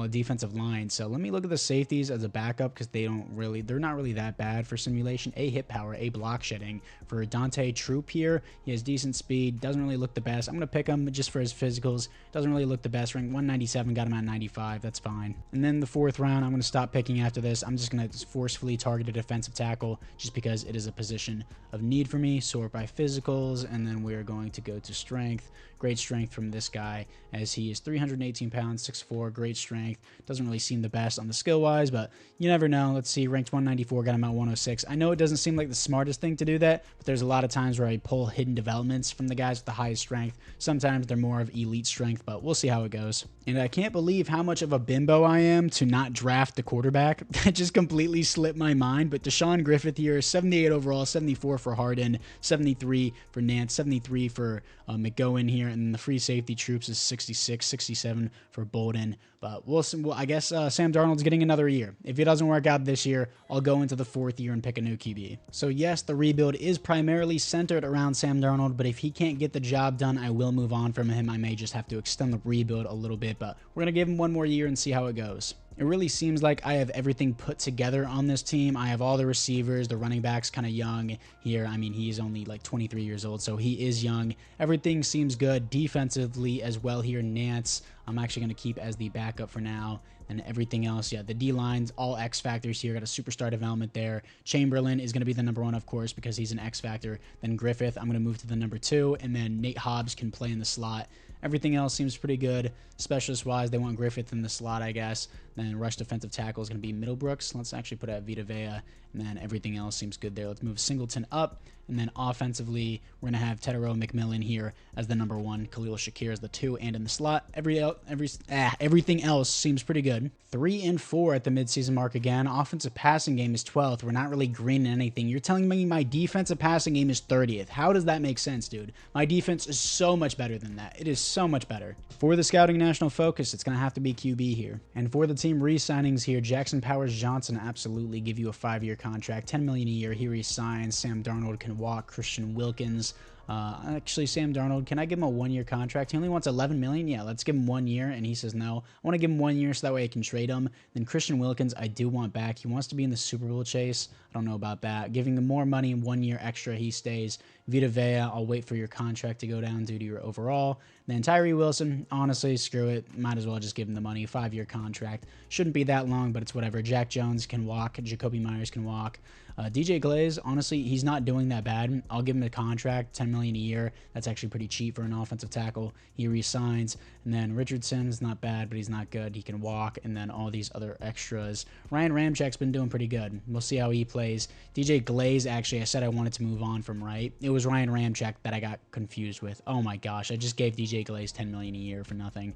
defensive line. So let me look at the safeties as a backup because they're not really that bad for simulation. A hit power, A block shedding. For Dante Troop here, he has decent speed, doesn't really look the best. I'm going to pick him just for his physicals. Doesn't really look the best. Ranked 197, got him at 95. That's fine. And then the fourth round, I'm going to stop picking after this. I'm just going to forcefully target a defensive tackle just because it is a position of need for me. Sort by physicals, and then we're going to go to strength. Great strength from this guy as he is 318 pounds, 6'4", great strength. Doesn't really seem the best on the skill-wise, but you never know. Let's see, ranked 194, got him at 106. I know it doesn't seem like the smartest thing to do that, but there's a lot of times where I pull hidden developments from the guys with the highest strength. Sometimes they're more of elite strength, but we'll see how it goes. And I can't believe how much of a bimbo I am to not draft the quarterback. That just completely slipped my mind, but Deshaun Griffith here, 78 overall, 74 for Harden, 73 for Nance, 73 for McGowan here, and the free safety troops is 66, 67 for Bolden. But we'll see. Well, I guess Sam Darnold's getting another year. If it doesn't work out this year, I'll go into the fourth year and pick a new QB. So yes, the rebuild is primarily centered around Sam Darnold, but if he can't get the job done, I will move on from him. I may just have to extend the rebuild a little bit, but we're going to give him one more year and see how it goes. It really seems like I have everything put together on this team. I have all the receivers, the running backs kind of young here. I mean, he's only like 23 years old, so he is young. Everything seems good defensively as well here. Nance, I'm actually going to keep as the backup for now. And everything else, yeah, the D-lines, all X factors here. Got a superstar development there. Chamberlain is going to be the number 1, of course, because he's an X factor. Then Griffith, I'm going to move to the number 2. And then Nate Hobbs can play in the slot. Everything else seems pretty good. Specialist-wise, they want Griffith in the slot, I guess. Then rush defensive tackle is going to be Middlebrooks. Let's actually put at Vita Vea. And then everything else seems good there. Let's move Singleton up. And then offensively, we're going to have Tetero McMillan here as the number 1. Khalil Shakir as the 2 and in the slot. Everything else seems pretty good. 3 and 4 at the midseason mark again. Offensive passing game is 12th. We're not really greening anything. You're telling me my defensive passing game is 30th. How does that make sense, dude? My defense is so much better than that. It is so much better. For the scouting national focus, it's going to have to be QB here. And for the team re-signings here, Jackson Powers Johnson absolutely give you a 5-year contract, $10 million a year. He resigns. Sam Darnold can walk. Christian Wilkins. Actually, Sam Darnold, can I give him a 1-year contract? He only wants $11 million. Yeah, let's give him 1 year. And he says no. I want to give him 1 year so that way I can trade him. Then Christian Wilkins, I do want back. He wants to be in the Super Bowl chase. I don't know about that. Giving him more money, 1 year extra, he stays. Vita Vea, I'll wait for your contract to go down due to your overall. Then Tyree Wilson, honestly, screw it. Might as well just give him the money. 5-year contract. Shouldn't be that long, but it's whatever. Jack Jones can walk. Jacoby Myers can walk. DJ Glaze, honestly, he's not doing that bad. I'll give him a contract, $10 million a year. That's actually pretty cheap for an offensive tackle. He resigns. And then Richardson is not bad, but he's not good. He can walk. And then all these other extras. Ryan Ramchek's been doing pretty good. We'll see how he plays. DJ Glaze, actually, I said I wanted to move on from right. It was Ryan Ramchek that I got confused with. Oh my gosh, I just gave DJ Glaze $10 million a year for nothing.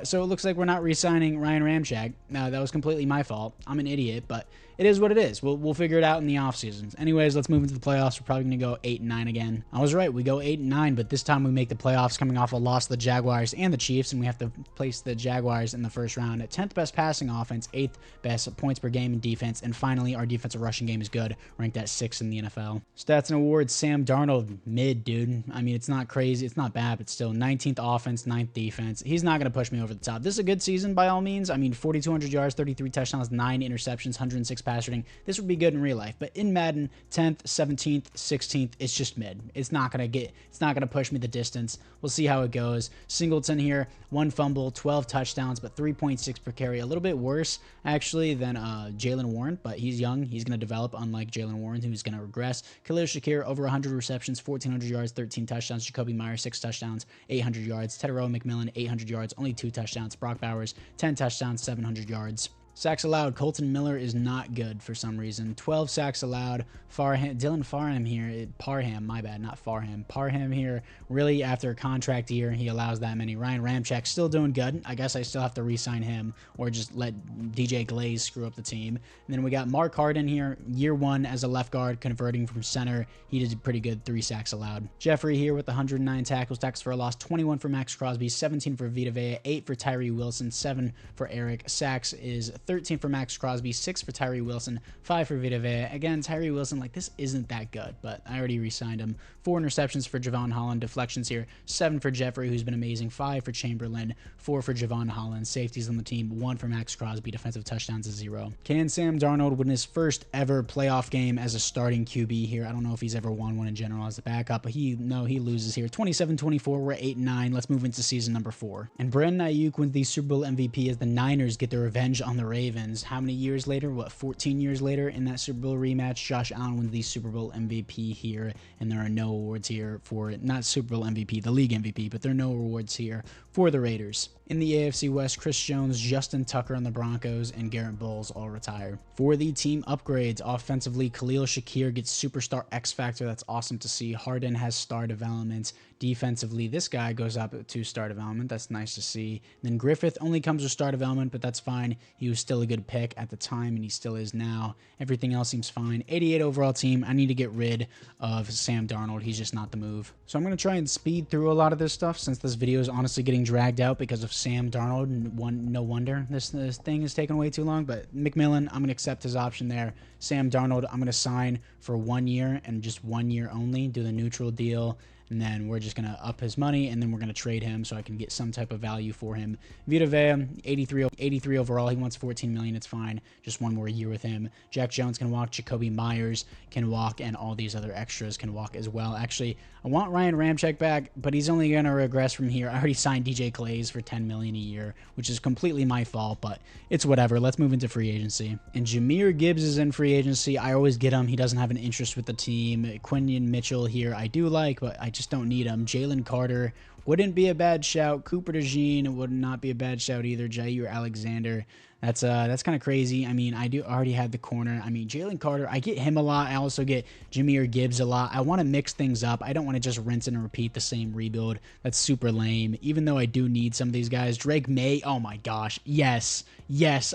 So it looks like we're not re-signing Ryan Ramchek. That was completely my fault. I'm an idiot, but it is what it is. We'll figure it out in the offseasons. Anyways, let's move into the playoffs. We're probably going to go 8-9 again. I was right. We go 8-9, but this time we make the playoffs coming off a loss to the Jaguars and the Chiefs, and we have to place the Jaguars in the first round at 10th best passing offense, 8th best points per game in defense, and finally our defensive rushing game is good, ranked at 6th in the NFL. Stats and awards, Sam Darnold, mid, dude. I mean, it's not crazy. It's not bad, but still 19th offense, 9th defense. He's not going to push me over the top. This is a good season by all means. I mean, 4,200 yards, 33 touchdowns, 9 interceptions, 106 pass rating. This would be good in real life, but in Madden, 10th, 17th, 16th, it's just mid. It's not going to push me the distance. We'll see how it goes. Singleton here, 1 fumble, 12 touchdowns, but 3.6 per carry. A little bit worse, actually, than Jalen Warren, but he's young. He's going to develop, unlike Jalen Warren, who's going to regress. Khalil Shakir, over 100 receptions, 1,400 yards, 13 touchdowns. Jacoby Myers, 6 touchdowns, 800 yards. Tetero McMillan, 800 yards, only 2 touchdowns. Brock Bowers, 10 touchdowns, 700 yards. Sacks allowed. Colton Miller is not good for some reason. 12 sacks allowed. Dylan Farham here. Parham, my bad, not Farham. Parham here, really after a contract year, he allows that many. Ryan Ramchek still doing good. I guess I still have to re-sign him or just let DJ Glaze screw up the team. And then we got Mark Harden here, year 1 as a left guard, converting from center. He did pretty good, 3 sacks allowed. Jeffrey here with 109 tackles for a loss, 21 for Max Crosby, 17 for Vita Vea, 8 for Tyree Wilson, 7 for Eric. Sacks is 13 for Max Crosby, 6 for Tyree Wilson, 5 for Vita Vea. Again, Tyree Wilson, like, this isn't that good, but I already re-signed him. 4 interceptions for Javon Holland, deflections here, 7 for Jeffrey, who's been amazing, 5 for Chamberlain, 4 for Javon Holland, safeties on the team, 1 for Max Crosby, defensive touchdowns is 0. Can Sam Darnold win his first ever playoff game as a starting QB here? I don't know if he's ever won one in general as a backup, but he loses here. 27-24, we're at 8-9. Let's move into season number 4. And Brandon Ayuk wins the Super Bowl MVP as the Niners get their revenge on the Ravens. How many years later? What, 14 years later in that Super Bowl rematch? Josh Allen wins the Super Bowl MVP here, and there are no awards here for, not Super Bowl MVP, the league MVP, but there are no awards here for the Raiders. In the AFC West, Chris Jones, Justin Tucker on the Broncos, and Garrett Bowles all retire. For the team upgrades, offensively, Khalil Shakir gets superstar X Factor. That's awesome to see. Harden has star development. Defensively, this guy goes up to star development. That's nice to see. And then Griffith only comes with star development, but that's fine. He was still a good pick at the time, and he still is now. Everything else seems fine. 88 overall team. I need to get rid of Sam Darnold. He's just not the move. So I'm going to try and speed through a lot of this stuff since this video is honestly getting dragged out because of Sam Darnold. And no wonder this thing is taking way too long. But McMillan, I'm going to accept his option there. Sam Darnold, I'm going to sign for 1 year and just 1 year only. Do the neutral deal. and then we're just going to up his money, and then we're going to trade him so I can get some type of value for him. Vita Vea, 83 overall. He wants 14 million. It's fine. Just one more year with him. Jack Jones can walk. Jacoby Myers can walk, and all these other extras can walk as well. Actually, I want Ryan Ramczyk back, but he's only going to regress from here. I already signed DJ Clays for 10 million a year, which is completely my fault, but it's whatever. Let's move into free agency. And Jahmyr Gibbs is in free agency. I always get him. He doesn't have an interest with the team. Quinion Mitchell here I do like, but I just don't need him. Jalen Carter wouldn't be a bad shout. Cooper DeJean would not be a bad shout either. Jair Alexander. That's kind of crazy. I mean, I do already have the corner. I mean, Jalen Carter, I get him a lot. I also get Jahmyr Gibbs a lot. I want to mix things up. I don't want to just rinse and repeat the same rebuild. That's super lame, even though I do need some of these guys. Drake May, oh my gosh. Yes,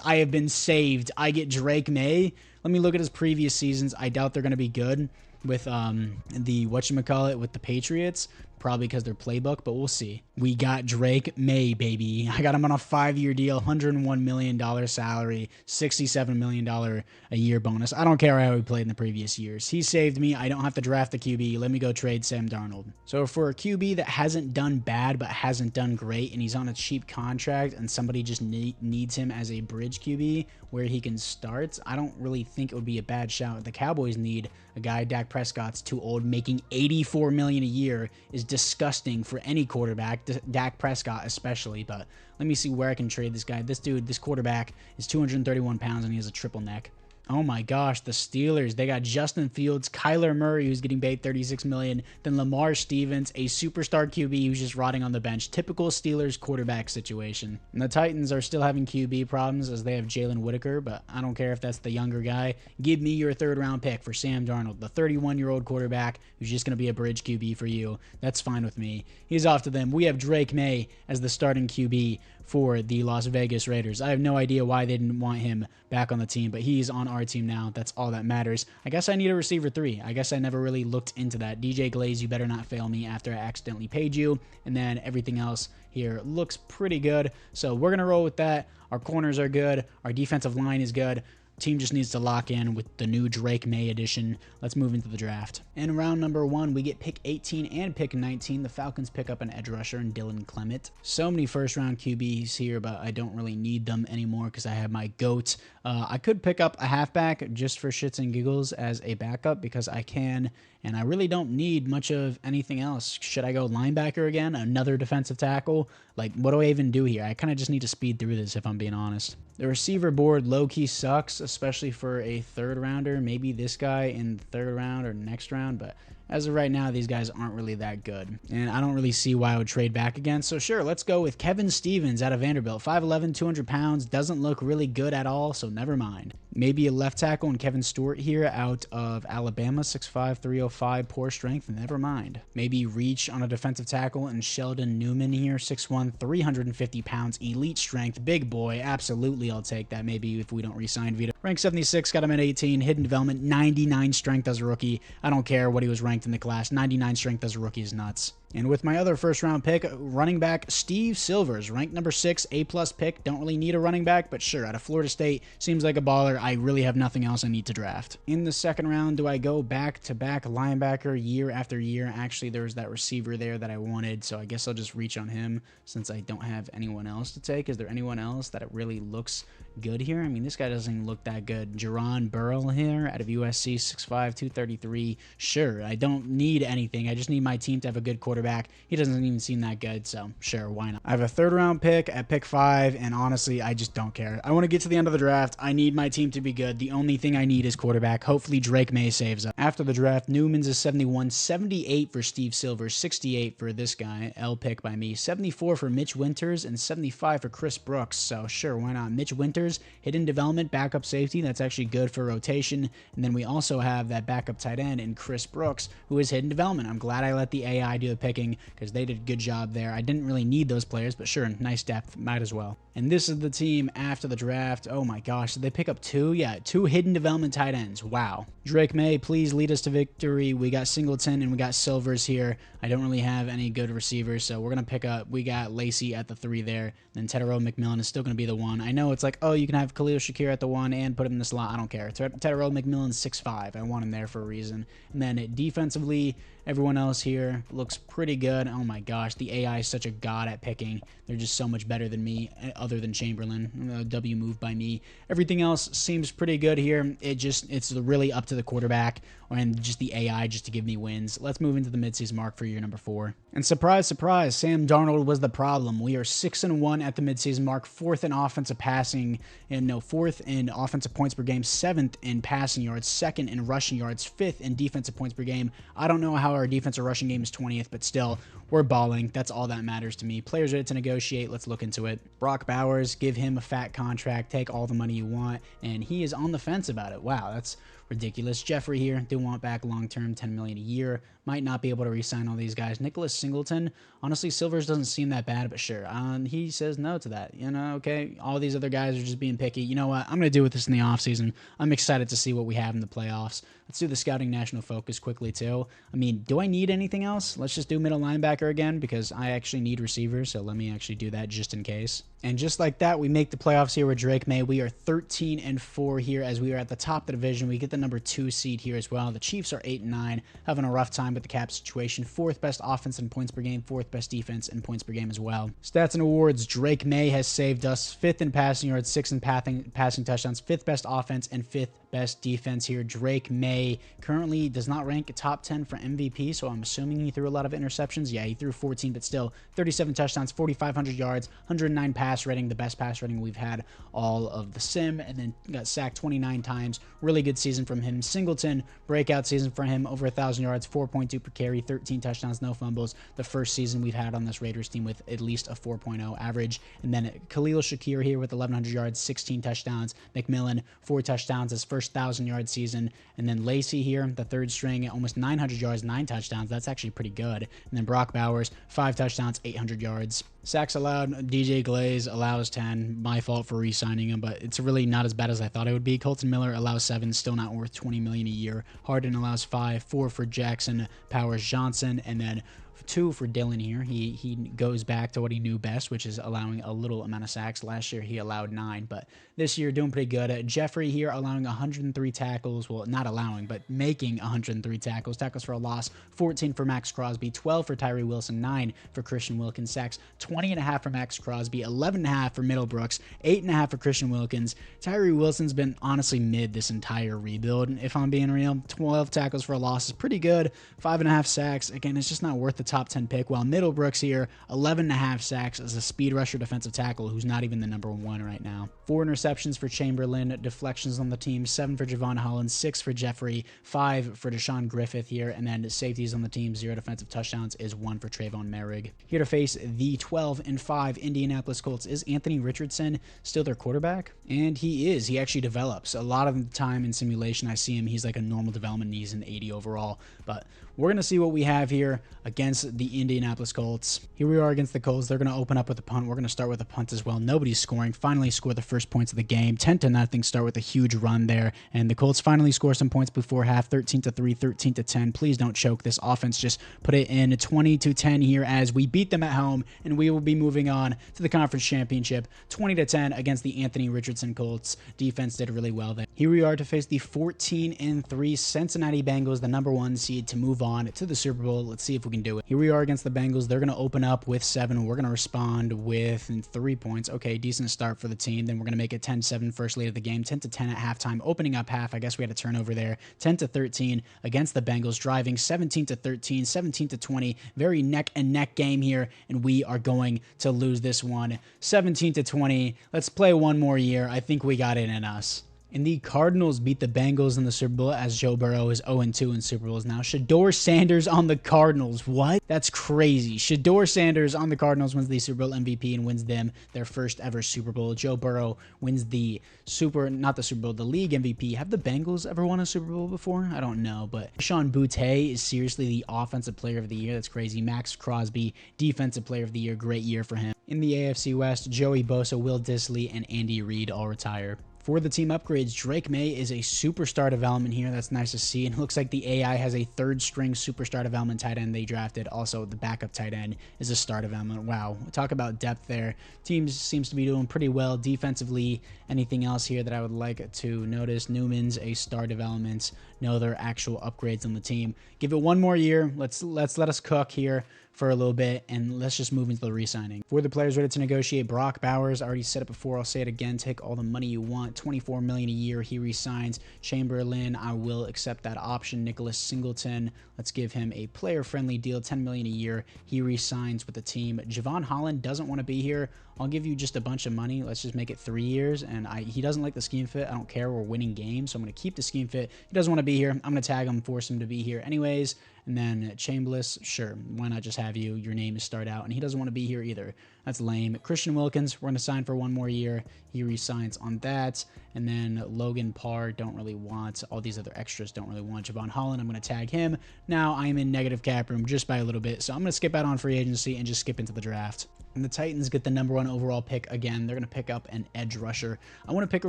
I have been saved. I get Drake May. Let me look at his previous seasons. I doubt they're going to be good with with the Patriots, probably because their playbook, but we'll see. We got Drake May, baby. I got him on a 5-year deal, $101 million salary, $67 million a year bonus. I don't care how he played in the previous years. He saved me. I don't have to draft a QB. Let me go trade Sam Darnold. So for a QB that hasn't done bad but hasn't done great, and he's on a cheap contract, and somebody just needs him as a bridge QB where he can start, I don't really think it would be a bad shout. The Cowboys need a guy. Dak Prescott's too old. Making $84 million a year is disgusting for any quarterback, Dak Prescott especially. But let me see where I can trade this guy. This quarterback is 231 pounds and he has a triple neck. Oh my gosh, the Steelers, they got Justin Fields, Kyler Murray, who's getting paid $36 million, then Lamar Stevens, a superstar QB who's just rotting on the bench. Typical Steelers quarterback situation. And the Titans are still having QB problems as they have Jalen Whitaker, but I don't care if that's the younger guy. Give me your 3rd round pick for Sam Darnold, the 31-year-old quarterback who's just going to be a bridge QB for you. That's fine with me. He's off to them. We have Drake May as the starting QB for the Las Vegas Raiders. I have no idea why they didn't want him back on the team, but he's on our team now. That's all that matters. I guess I need a receiver 3. I guess I never really looked into that. DJ Glaze, you better not fail me after I accidentally paid you. And then everything else here looks pretty good. So we're going to roll with that. Our corners are good. Our defensive line is good. Team just needs to lock in with the new Drake May edition. Let's move into the draft. In round number 1, we get pick 18 and pick 19. The Falcons pick up an edge rusher and Dylan Clement. So many first-round QBs here, but I don't really need them anymore because I have my GOAT. I could pick up a halfback just for shits and giggles as a backup because I can, and I really don't need much of anything else. Should I go linebacker again? Another defensive tackle? Like, what do I even do here? I kind of just need to speed through this if I'm being honest. The receiver board low-key sucks, especially for a 3rd rounder. Maybe this guy in the 3rd round or next round, but as of right now, these guys aren't really that good. And I don't really see why I would trade back again. So sure, let's go with Kevin Stevens out of Vanderbilt. 5'11", 200 pounds, doesn't look really good at all, so never mind. Maybe a left tackle and Kevin Stewart here out of Alabama, 6'5", 305, poor strength, never mind. Maybe reach on a defensive tackle and Sheldon Newman here, 6'1", 350 pounds, elite strength, big boy. Absolutely, I'll take that maybe if we don't re-sign Vito. Rank 76, got him at 18, hidden development, 99 strength as a rookie. I don't care what he was ranked in the class, 99 strength as a rookie is nuts. And with my other first-round pick, running back Steve Silvers, ranked number 6, A+ pick. Don't really need a running back, but sure, out of Florida State, seems like a baller. I really have nothing else I need to draft. In the 2nd round, do I go back-to-back linebacker year after year? Actually, there was that receiver there that I wanted, so I guess I'll just reach on him since I don't have anyone else to take. Is there anyone else that it really looks good here? I mean, this guy doesn't even look that good. Jerron Burrell here out of USC, 6'5", 233. Sure, I don't need anything. I just need my team to have a good quarterback. He doesn't even seem that good, so sure, why not? I have a 3rd round pick at pick 5, and honestly, I just don't care. I want to get to the end of the draft. I need my team to be good. The only thing I need is quarterback. Hopefully, Drake May saves up. After the draft, Newman's is 71, 78 for Steve Silvers, 68 for this guy, L pick by me, 74 for Mitch Winters, and 75 for Chris Brooks, so sure, why not? Mitch Winters, hidden development, backup safety. That's actually good for rotation. And then we also have that backup tight end in Chris Brooks, who is hidden development. I'm glad I let the AI do the picking because they did a good job there. I didn't really need those players, but sure, nice depth, might as well. And this is the team after the draft. Oh my gosh, did they pick up 2? Yeah, 2 hidden development tight ends. Wow. Drake May, please lead us to victory. We got Singleton and we got Silvers here. I don't really have any good receivers, so we're going to pick up, we got Lacey at the 3 there. Then Tedero McMillan is still going to be the 1. I know it's like, oh, you can have Khalil Shakir at the 1 and put him in the slot. I don't care. Tedero McMillan's 6'5". I want him there for a reason. And then defensively, Everyone else here looks pretty good. Oh my gosh, the AI is such a god at picking. They're just so much better than me, other than Chamberlain. W move by me. Everything else seems pretty good here. It's really up to the quarterback and just the AI just to give me wins. Let's move into the midseason mark for year number 4. And surprise, surprise, Sam Darnold was the problem. We are 6-1 at the midseason mark, 4th in offensive passing, and 4th in offensive points per game, 7th in passing yards, 2nd in rushing yards, 5th in defensive points per game. I don't know how our defensive rushing game is 20th, but still, we're balling. That's all that matters to me. Players ready to negotiate. Let's look into it. Brock Bowers, give him a fat contract, take all the money you want, and he is on the fence about it. Wow, that's ridiculous. Jeffrey here, do want back long-term, $10 million a year. Might not be able to re-sign all these guys. Nicholas Singleton, honestly, Silvers doesn't seem that bad, but sure. He says no to that. Okay, all these other guys are just being picky. You know what? I'm going to do with this in the offseason. I'm excited to see what we have in the playoffs. Let's do the scouting national focus quickly, too. I mean, do I need anything else? Let's just do middle linebacker again, because I actually need receivers, so let me actually do that just in case. And just like that, we make the playoffs here with Drake May. We are 13-4 here as we are at the top of the division. We get the number 2 seed here as well. The Chiefs are 8-9, having a rough time with the cap situation. 4th best offense in points per game, 4th best defense in points per game as well. Stats and awards, Drake May has saved us 5th in passing yards, 6th in passing touchdowns, 5th best offense, and 5th best defense here. Drake May currently does not rank a top 10 for MVP, so I'm assuming he threw a lot of interceptions. Yeah, he threw 14, but still 37 touchdowns, 4,500 yards, 109 pass rating, the best pass rating we've had all of the sim, and then got sacked 29 times. Really good season from him. Singleton, breakout season for him, over 1,000 yards, 4.2 per carry, 13 touchdowns, no fumbles. The first season we've had on this Raiders team with at least a 4.0 average. And then Khalil Shakir here with 1,100 yards, 16 touchdowns. McMillan, 4 touchdowns, his first 1,000-yard season. And then Lacey here, the third string, almost 900 yards, 9 touchdowns. That's actually pretty good. And then Brock Bowers, 5 touchdowns, 800 yards. Sacks allowed, DJ Glaze allows 10. My fault for re-signing him, but it's really not as bad as I thought it would be. Colton Miller allows 7, still not worth $20 million a year. Harden allows 5, 4 for Jackson Powers Johnson, and then 2 for Dylan here. He goes back to what he knew best, which is allowing a little amount of sacks. Last year he allowed 9, but this year doing pretty good. Jeffrey here allowing 103 tackles. Well, not allowing, but making 103 tackles. Tackles for a loss, 14 for Max Crosby, 12 for Tyree Wilson, 9 for Christian Wilkins. Sacks, 20.5 for Max Crosby, 11.5 for Middlebrooks, 8.5 for Christian Wilkins. Tyree Wilson's been honestly mid this entire rebuild, if I'm being real. 12 tackles for a loss is pretty good. 5.5 sacks. Again, it's just not worth the top 10 pick, while Middlebrooks here, 11.5 sacks as a speed rusher defensive tackle who's not even the number 1 right now. 4 interceptions for Chamberlain, deflections on the team, 7 for Javon Holland, 6 for Jeffrey, 5 for Deshaun Griffith here, and then safeties on the team, 0 defensive touchdowns is 1 for Trayvon Merrick. Here to face the 12-5 Indianapolis Colts is Anthony Richardson, still their quarterback, and he is. He actually develops. A lot of the time in simulation I see him, he's like a normal development, and he's an 80 overall, but we're going to see what we have here against the Indianapolis Colts. Here we are against the Colts. They're going to open up with a punt. We're going to start with a punt as well. Nobody's scoring. Finally score the first points of the game. 10-0. Start with a huge run there. And the Colts finally score some points before half. 13-3, 13-10. Please don't choke. This offense just put it in 20-10 here as we beat them at home. And we will be moving on to the conference championship. 20-10 against the Anthony Richardson Colts. Defense did really well there. Here we are to face the 14-3 Cincinnati Bengals, the number 1 seed, to move on to the Super Bowl. Let's see if we can do it. Here we are against the Bengals. They're going to open up with 7. We're going to respond with 3 points. Okay, decent start for the team. Then we're going to make it 10-7 first lead of the game. 10-10 at halftime. Opening up half. I guess we had a turnover there. 10-13 against the Bengals. Driving 17-13, 17-20. Very neck and neck game here, and we are going to lose this one. 17-20. Let's play one more year. I think we got it in us. And the Cardinals beat the Bengals in the Super Bowl as Joe Burrow is 0-2 in Super Bowls now. Shedeur Sanders on the Cardinals. What? That's crazy. Shedeur Sanders on the Cardinals wins the Super Bowl MVP and wins them their first ever Super Bowl. Joe Burrow wins the the league MVP. Have the Bengals ever won a Super Bowl before? I don't know, but Sean Boutte is seriously the offensive player of the year. That's crazy. Max Crosby, defensive player of the year. Great year for him. In the AFC West, Joey Bosa, Will Dissly, and Andy Reid all retire. For the team upgrades, Drake May is a superstar development here. That's nice to see. And it looks like the AI has a 3rd-string superstar development tight end they drafted. Also, the backup tight end is a star development. Wow. Talk about depth there. Team seems to be doing pretty well defensively. Anything else here that I would like to notice? Newman's a star development. no other actual upgrades on the team. Give it one more year. Let's let us cook here for a little bit, and let's just move into the re-signing. For the players ready to negotiate, Brock Bowers, I already said it before, I'll say it again, take all the money you want, $24 million a year, he re-signs. Chamberlain, I will accept that option. Nicholas Singleton, let's give him a player-friendly deal, $10 million a year, he re-signs with the team. Javon Holland doesn't want to be here. I'll give you just a bunch of money. Let's just make it 3 years, and he doesn't like the scheme fit. I don't care, we're winning games, so I'm going to keep the scheme fit. He doesn't want to be here. I'm going to tag him, force him to be here anyways. And then Chambliss, sure, why not just have you? Your name is start out, and he doesn't want to be here either. That's lame. Christian Wilkins, we're going to sign for 1 more year. He re-signs on that. And then Logan Parr, don't really want. All these other extras don't really want. Javon Holland, I'm going to tag him. Now I'm in negative cap room just by a little bit, so I'm going to skip out on free agency and just skip into the draft. And the Titans get the #1 overall pick again. They're going to pick up an edge rusher. I want to pick a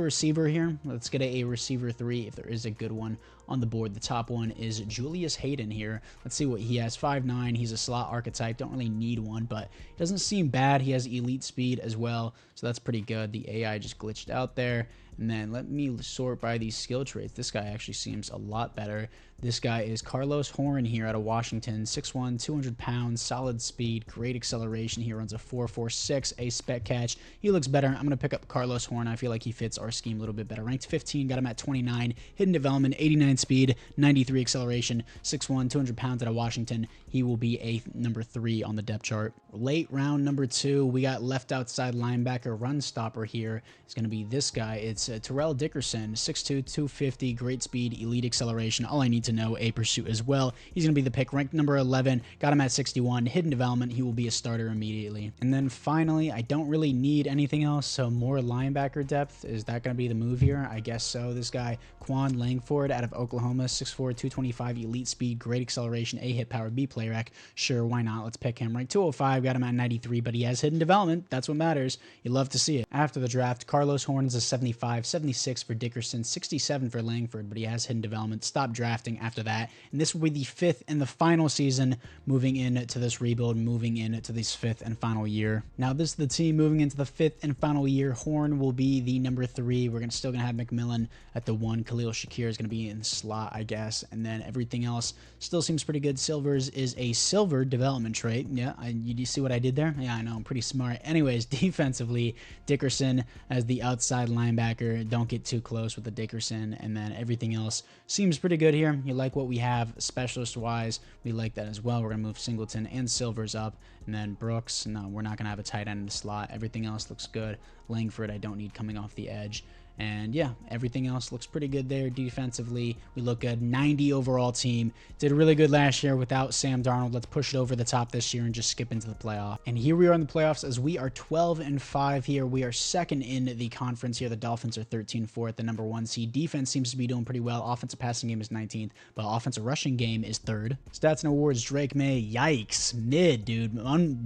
receiver here. Let's get a receiver 3 if there is a good one on the board. The top one is Julius Hayden here. Let's see what he has. 5'9". He's a slot archetype. Don't really need one, but he doesn't seem bad. He has elite speed as well, so that's pretty good. The AI just glitched out there. And then let me sort by these skill traits. This guy actually seems a lot better. This guy is Carlos Horn here out of Washington. 6'1", 200 pounds, solid speed, great acceleration. He runs a 4.46, a spec catch. He looks better. I'm going to pick up Carlos Horn. I feel like he fits our scheme a little bit better. Ranked 15, got him at 29. Hidden development, 89 speed, 93 acceleration, 6'1", 200 pounds out of Washington. He will be a number 3 on the depth chart. Late round number 2, we got left outside linebacker run stopper here. It's going to be this guy. It's Terrell Dickerson, 6'2", 250, great speed, elite acceleration. All I need to know, a pursuit as well. He's going to be the pick, ranked number 11, got him at 61, hidden development, he will be a starter immediately. And then finally, I don't really need anything else, so more linebacker depth. Is that going to be the move here? I guess so. This guy, Quan Langford out of Oklahoma, 6'4", 225, elite speed, great acceleration, A hit power, B play rec. Sure, why not? Let's pick him. Ranked 205, got him at 93, but he has hidden development. That's what matters. You love to see it. After the draft, Carlos Horn is a 75, 76 for Dickerson, 67 for Langford, but he has hidden development. Stop drafting after that, and this will be the 5th and the final season moving into this rebuild, moving into this 5th and final year. Now this is the team moving into the 5th and final year. Horn will be the number 3. We're still gonna have McMillan at the 1. Khalil Shakir is gonna be in the slot, I guess, and then everything else still seems pretty good. Silvers is a silver development trait. Yeah, you see what I did there? Yeah, I know, I'm pretty smart. Anyways, defensively, Dickerson as the outside linebacker. Don't get too close with the Dickerson, and then everything else seems pretty good here. You like what we have specialist wise, we like that as well. We're gonna move Singleton and Silvers up, and then Brooks, no, we're not gonna have a tight end in the slot. Everything else looks good. Langford I don't need coming off the edge. And yeah, everything else looks pretty good there. Defensively, we look good. 90 overall team. Did really good last year without Sam Darnold. Let's push it over the top this year and just skip into the playoff. And here we are in the playoffs as we are 12-5 here. We are 2nd in the conference here. The Dolphins are 13-4 at the number 1 seed. Defense seems to be doing pretty well. Offensive passing game is 19th, but offensive rushing game is 3rd. Stats and awards, Drake May, yikes. Mid, dude.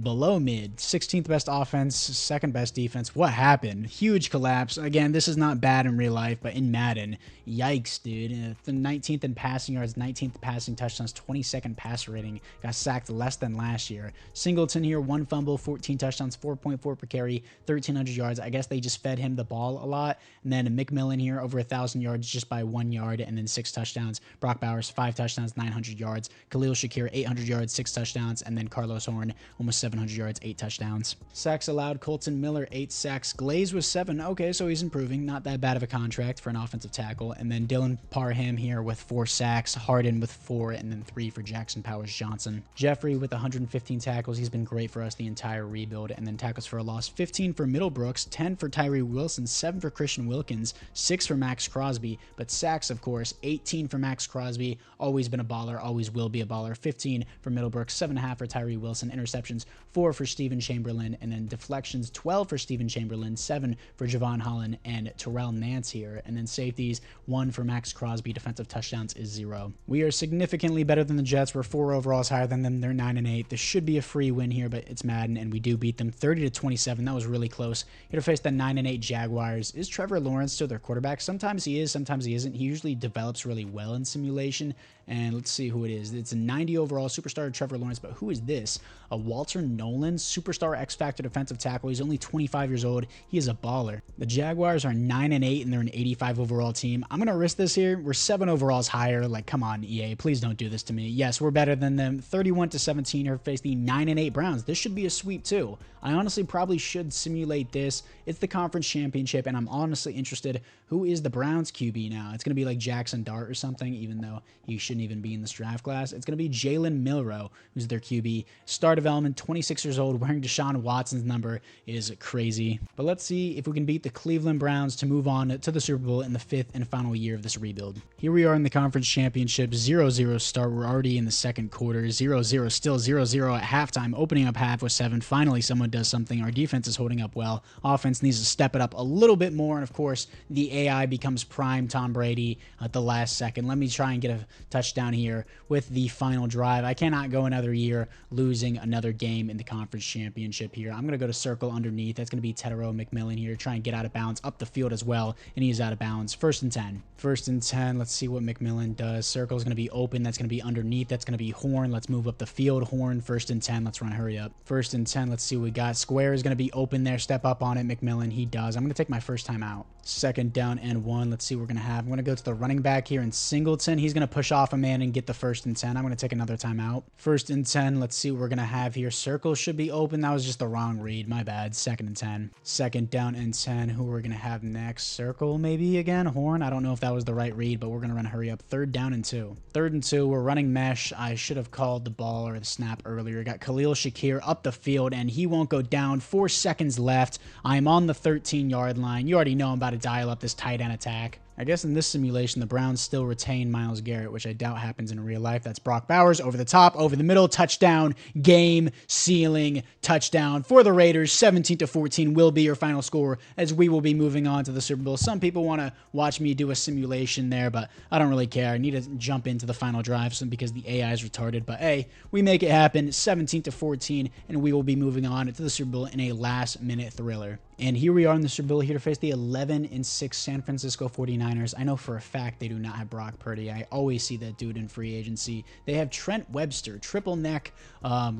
Below mid. 16th best offense, 2nd best defense. What happened? Huge collapse. Again, this is not bad in real life, but in Madden, yikes, dude. The 19th in passing yards, 19th passing touchdowns, 22nd passer rating. Got sacked less than last year. Singleton here, 1 fumble, 14 touchdowns, 4.4 per carry, 1,300 yards. I guess they just fed him the ball a lot. And then McMillan here, over 1,000 yards just by 1 yard, and then 6 touchdowns. Brock Bowers, 5 touchdowns, 900 yards. Khalil Shakir, 800 yards, 6 touchdowns, and then Carlos Horn, almost 700 yards, 8 touchdowns. Sacks allowed, Colton Miller, 8 sacks. Glaze was 7. Okay, so he's improving. Not that bad of a contract for an offensive tackle. And then Dylan Parham here with 4 sacks, Harden with 4, and then 3 for Jackson Powers Johnson. Jeffrey with 115 tackles. He's been great for us the entire rebuild. And then tackles for a loss, 15 for Middlebrooks, 10 for Tyree Wilson, 7 for Christian Wilkins, 6 for Max Crosby. But sacks, of course, 18 for Max Crosby. Always been a baller, always will be a baller. 15 for Middlebrooks, 7.5 for Tyree Wilson. Interceptions, 4 for Stephen Chamberlain. And then deflections, 12 for Stephen Chamberlain, 7 for Javon Holland and Terrell Nance here. And then safeties, 1 for Max Crosby. Defensive touchdowns is 0. We are significantly better than the Jets. We're 4 overalls higher than them. They're 9-8. This should be a free win here, but it's Madden, and we do beat them 30-27. That was really close. Here to face the 9-8 Jaguars. Is Trevor Lawrence still their quarterback? Sometimes he is, sometimes he isn't. He usually develops really well in simulation, And let's see who it is. It's a 90 overall superstar Trevor Lawrence, but who is this? A Walter Nolan, superstar X-Factor defensive tackle. He's only 25 years old. He is a baller. The Jaguars are 9-8, and they're an 85 overall team. I'm going to risk this here. We're 7 overalls higher. Like, come on, EA. Please don't do this to me. Yes, we're better than them. 31-17 here, face the 9-8 Browns. This should be a sweep, too. I honestly probably should simulate this. It's the conference championship, and I'm honestly interested. Who is the Browns QB now? It's going to be like Jackson Dart or something, even though he shouldn't even be in this draft class. It's going to be Jalen Milroe, who's their QB. Star development, 26 years old, wearing Deshaun Watson's number is crazy. But let's see if we can beat the Cleveland Browns to move on to the Super Bowl in the 5th and final year of this rebuild. Here we are in the conference championship, 0-0 start. We're already in the second quarter, 0-0, still 0-0 at halftime, opening up half with 7. Finally, someone does something. Our defense is holding up well. Offense needs to step it up a little bit more, and of course, the AI becomes prime Tom Brady at the last second. Let me try and get a touchdown here with the final drive. I cannot go another year losing another game in the conference championship here. I'm going to go to circle underneath. That's going to be Tedero McMillan here. Try and get out of bounds up the field as well, and he's out of bounds. 1st and 10. 1st and 10. Let's see what McMillan does. Circle is going to be open. That's going to be underneath. That's going to be Horn. Let's move up the field. Horn, 1st and 10. Let's run, hurry up. 1st and 10. Let's see what we got. Square is going to be open there. Step up on it. McMillan, he does. I'm going to take my first time out. 2nd down and 1. Let's see what we're going to have. I'm going to go to the running back here in Singleton. He's going to push off a man and get the 1st and 10. I'm going to take another time out. 1st and 10. Let's see what we're going to have here. Circle should be open. That was just the wrong read. My bad. 2nd and 10. 2nd down and 10. Who we're going to have next? Circle maybe again? Horn? I don't know if that was the right read, but we're going to run hurry up. 3rd down and 2. 3rd and 2. We're running mesh. I should have called the ball or the snap earlier. Got Khalil Shakir up the field, and he won't go down. 4 seconds left. I'm on the 13-yard line. You already know I'm about to dial up this tight end attack. I guess in this simulation, the Browns still retain Myles Garrett, which I doubt happens in real life. That's Brock Bowers over the top, over the middle, touchdown, game-sealing touchdown for the Raiders. 17-14 will be your final score as we will be moving on to the Super Bowl. Some people want to watch me do a simulation there, but I don't really care. I need to jump into the final drive because the AI is retarded. But hey, we make it happen, 17-14, and we will be moving on to the Super Bowl in a last-minute thriller. And here we are in the Super Bowl, here to face the 11-6 San Francisco 49ers. I know for a fact they do not have Brock Purdy. I always see that dude in free agency. They have Trent Webster, triple neck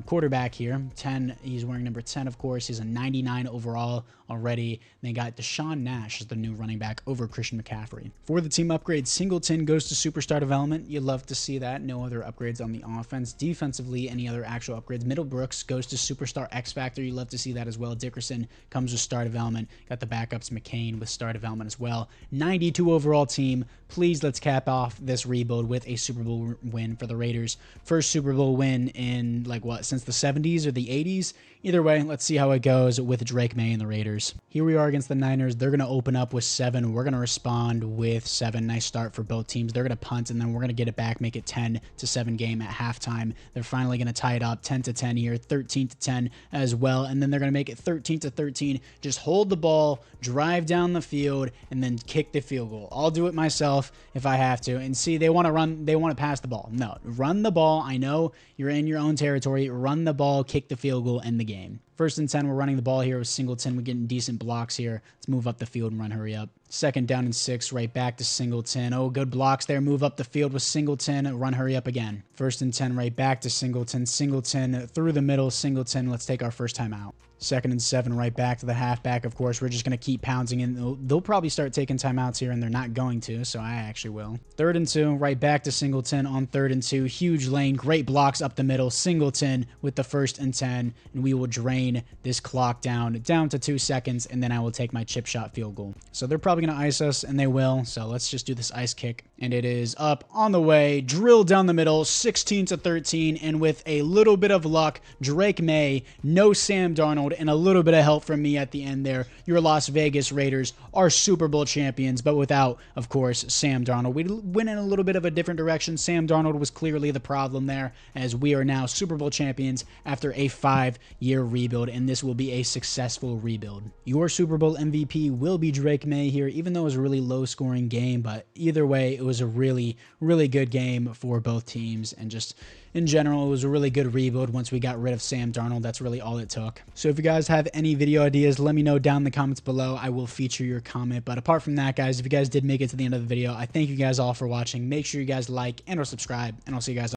quarterback here. 10. He's wearing number 10, of course. He's a 99 overall already. They got Deshaun Nash as the new running back over Christian McCaffrey. For the team upgrade, Singleton goes to superstar development. You'd love to see that. No other upgrades on the offense. Defensively, any other actual upgrades. Middlebrooks goes to superstar X Factor. You'd love to see that as well. Dickerson comes with star development. Got the backups, McCain with star development as well. 92 overall team. Please let's cap off this rebuild with a Super Bowl win for the Raiders. First Super Bowl win in like what, since the 70s or the 80s? Either way, let's see how it goes with Drake May and the Raiders. Here we are against the Niners. They're going to open up with 7. We're going to respond with 7. Nice start for both teams. They're going to punt, and then we're going to get it back, make it 10-7 game at halftime. They're finally going to tie it up 10-10 here, 13-10 as well, and then they're going to make it 13-13. Just hold the ball, drive down the field, and then kick the field goal. I'll do it myself if I have to. And see, they want to pass the ball. No, run the ball. I know you're in your own territory. Run the ball, kick the field goal, end the game. 1st and 10, we're running the ball here with Singleton. We're getting decent blocks here. Let's move up the field and run, hurry up. 2nd down and 6, right back to Singleton. Oh, good blocks there. Move up the field with Singleton. Run, hurry up again. 1st and 10, right back to Singleton. Singleton through the middle. Singleton, let's take our first time out. 2nd and 7, right back to the halfback. Of course, we're just going to keep pounding in. They'll probably start taking timeouts here, and they're not going to, so I actually will. 3rd and 2, right back to Singleton on 3rd and 2. Huge lane, great blocks up the middle. Singleton with the 1st and 10, and we will drain this clock down to 2 seconds, and then I will take my chip shot field goal. So they're probably going to ice us, and they will, so let's just do this ice kick. And it is up on the way, drilled down the middle, 16-13, and with a little bit of luck, Drake May, no Sam Darnold, and a little bit of help from me at the end there. Your Las Vegas Raiders are Super Bowl champions, but without, of course, Sam Darnold. We went in a little bit of a different direction. Sam Darnold was clearly the problem there, as we are now Super Bowl champions after a 5-year rebuild. rebuild, and this will be a successful rebuild. Your Super Bowl MVP will be Drake May here, even though it was a really low-scoring game, but either way, it was a really, really good game for both teams, and just in general, it was a really good rebuild once we got rid of Sam Darnold. That's really all it took. So if you guys have any video ideas, let me know down in the comments below. I will feature your comment. But apart from that, guys, if you guys did make it to the end of the video, I thank you guys all for watching. Make sure you guys like and or subscribe, and I'll see you guys